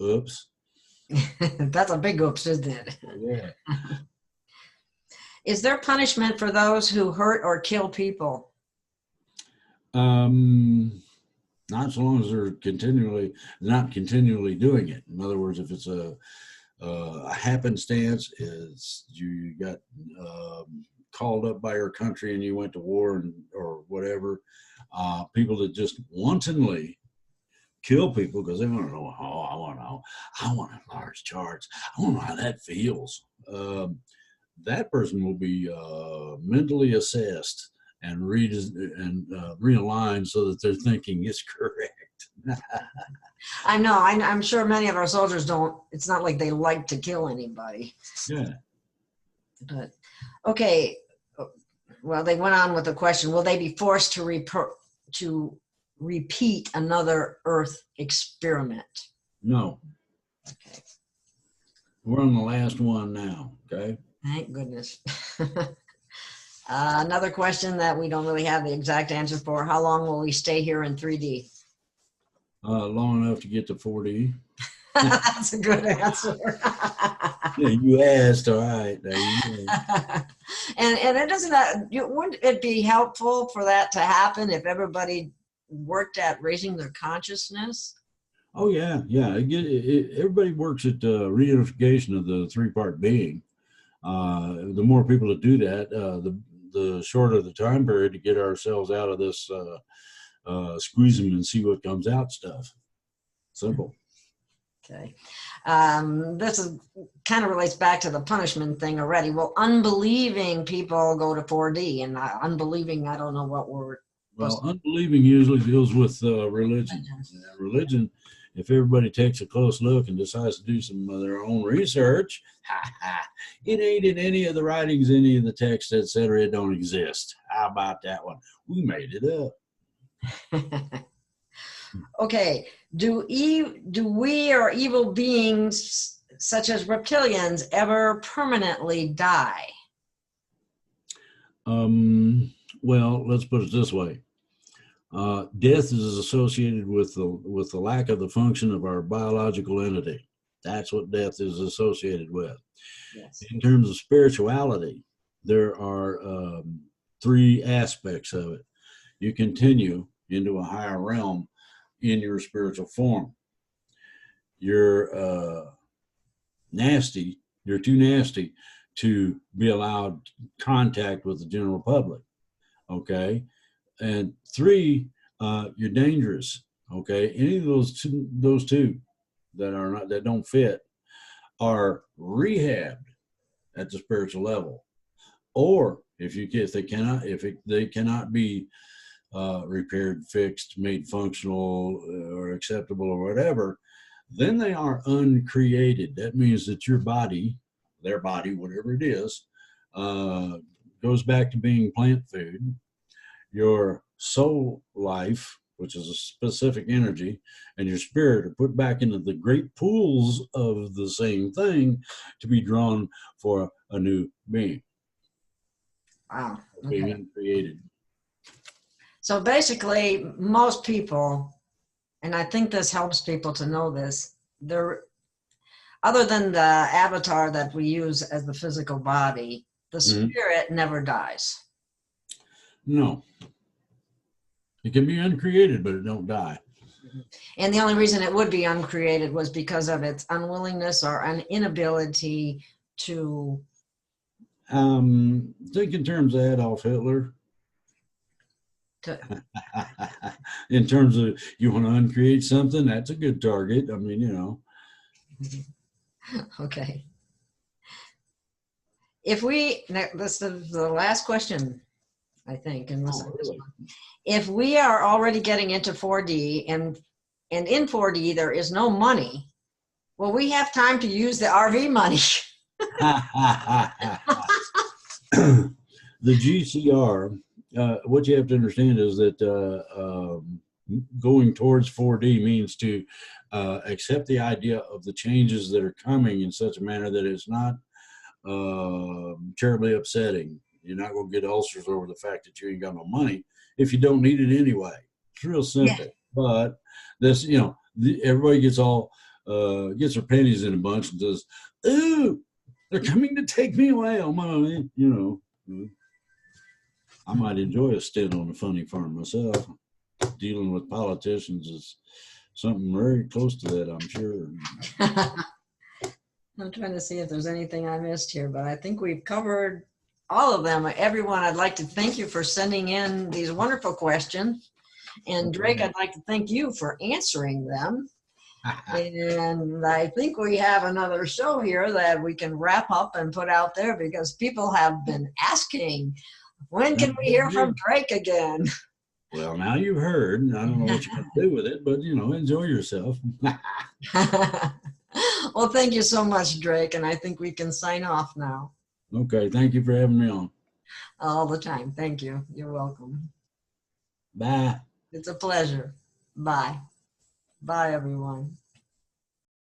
Oops. That's a big oops, isn't it? Yeah. Is there punishment for those who hurt or kill people? Not so long as they're not continually doing it. In other words, if it's a happenstance, is you got called up by your country and you went to war or whatever, people that just wantonly kill people because they want to know how, I want a large charge. I want to know how that feels. That person will be mentally assessed and realigned so that their thinking is correct. I know. I'm sure many of our soldiers don't. It's not like they like to kill anybody. Yeah. But okay. Well, they went on with the question: will they be forced to repeat another Earth experiment? No. Okay. We're on the last one now. Okay. Thank goodness. Another question that we don't really have the exact answer for: how long will we stay here in 3D? Long enough to get to 4D. That's a good answer. Yeah, you asked. All right. There you go. And it doesn't. Wouldn't it be helpful for that to happen if everybody worked at raising their consciousness? Oh yeah, yeah. Everybody works at reunification of the three-part being. The more people that do that, the shorter the time period to get ourselves out of this squeeze them and see what comes out stuff. Simple. Okay. This is kind of relates back to the punishment thing already. Well, unbelieving people go to 4D, and unbelieving, I don't know what word. Well, unbelieving usually deals with religion. Religion, if everybody takes a close look and decides to do some of their own research, it ain't in any of the writings, any of the texts, etc. It don't exist. How about that one? We made it up. Okay. Do we or evil beings such as reptilians ever permanently die? Well, let's put it this way. Death is associated with the lack of the function of our biological entity. That's what death is associated with. Yes. In terms of spirituality, there are three aspects of it. You continue into a higher realm in your spiritual form. You're nasty. You're too nasty to be allowed contact with the general public. Okay. And three, you're dangerous. Okay. Any of those two that don't fit are rehabbed at the spiritual level. Or if they cannot be repaired, fixed, made functional or acceptable or whatever, then they are uncreated. That means that your body, their body, whatever it is, goes back to being plant food. Your soul life, which is a specific energy, and your spirit are put back into the great pools of the same thing to be drawn for a new being. Wow. Being Okay. uncreated. So basically, most people, and I think this helps people to know this, other than the avatar that we use as the physical body, the spirit never dies. No. It can be uncreated, but it don't die. And the only reason it would be uncreated was because of its unwillingness or an inability to... Think in terms of Adolf Hitler. In terms of you want to uncreate something, that's a good target. I mean, you know. Okay. If we, this is the last question, I think, unless Oh, really? if we are already getting into 4D and in 4D there is no money, well, we have time to use the RV money. The GCR, what you have to understand is that going towards 4D means to accept the idea of the changes that are coming in such a manner that it's not terribly upsetting. You're not going to get ulcers over the fact that you ain't got no money if you don't need it anyway. It's real simple. Yeah. But this, you know, everybody gets all gets their panties in a bunch and says, "Ooh, they're coming to take me away on my money." You know, I might enjoy a stint on a funny farm myself. Dealing with politicians is something very close to that, I'm sure. I'm trying to see if there's anything I missed here, but I think we've covered all of them. Everyone, I'd like to thank you for sending in these wonderful questions. And Drake, I'd like to thank you for answering them. And I think we have another show here that we can wrap up and put out there because people have been asking, when can we hear from Drake again? Well, now you've heard. I don't know what you're going to do with it, but, you know, enjoy yourself. Well, thank you so much, Drake. And I think we can sign off now. Okay. Thank you for having me on. All the time. Thank you. You're welcome. Bye. It's a pleasure. Bye. Bye, everyone.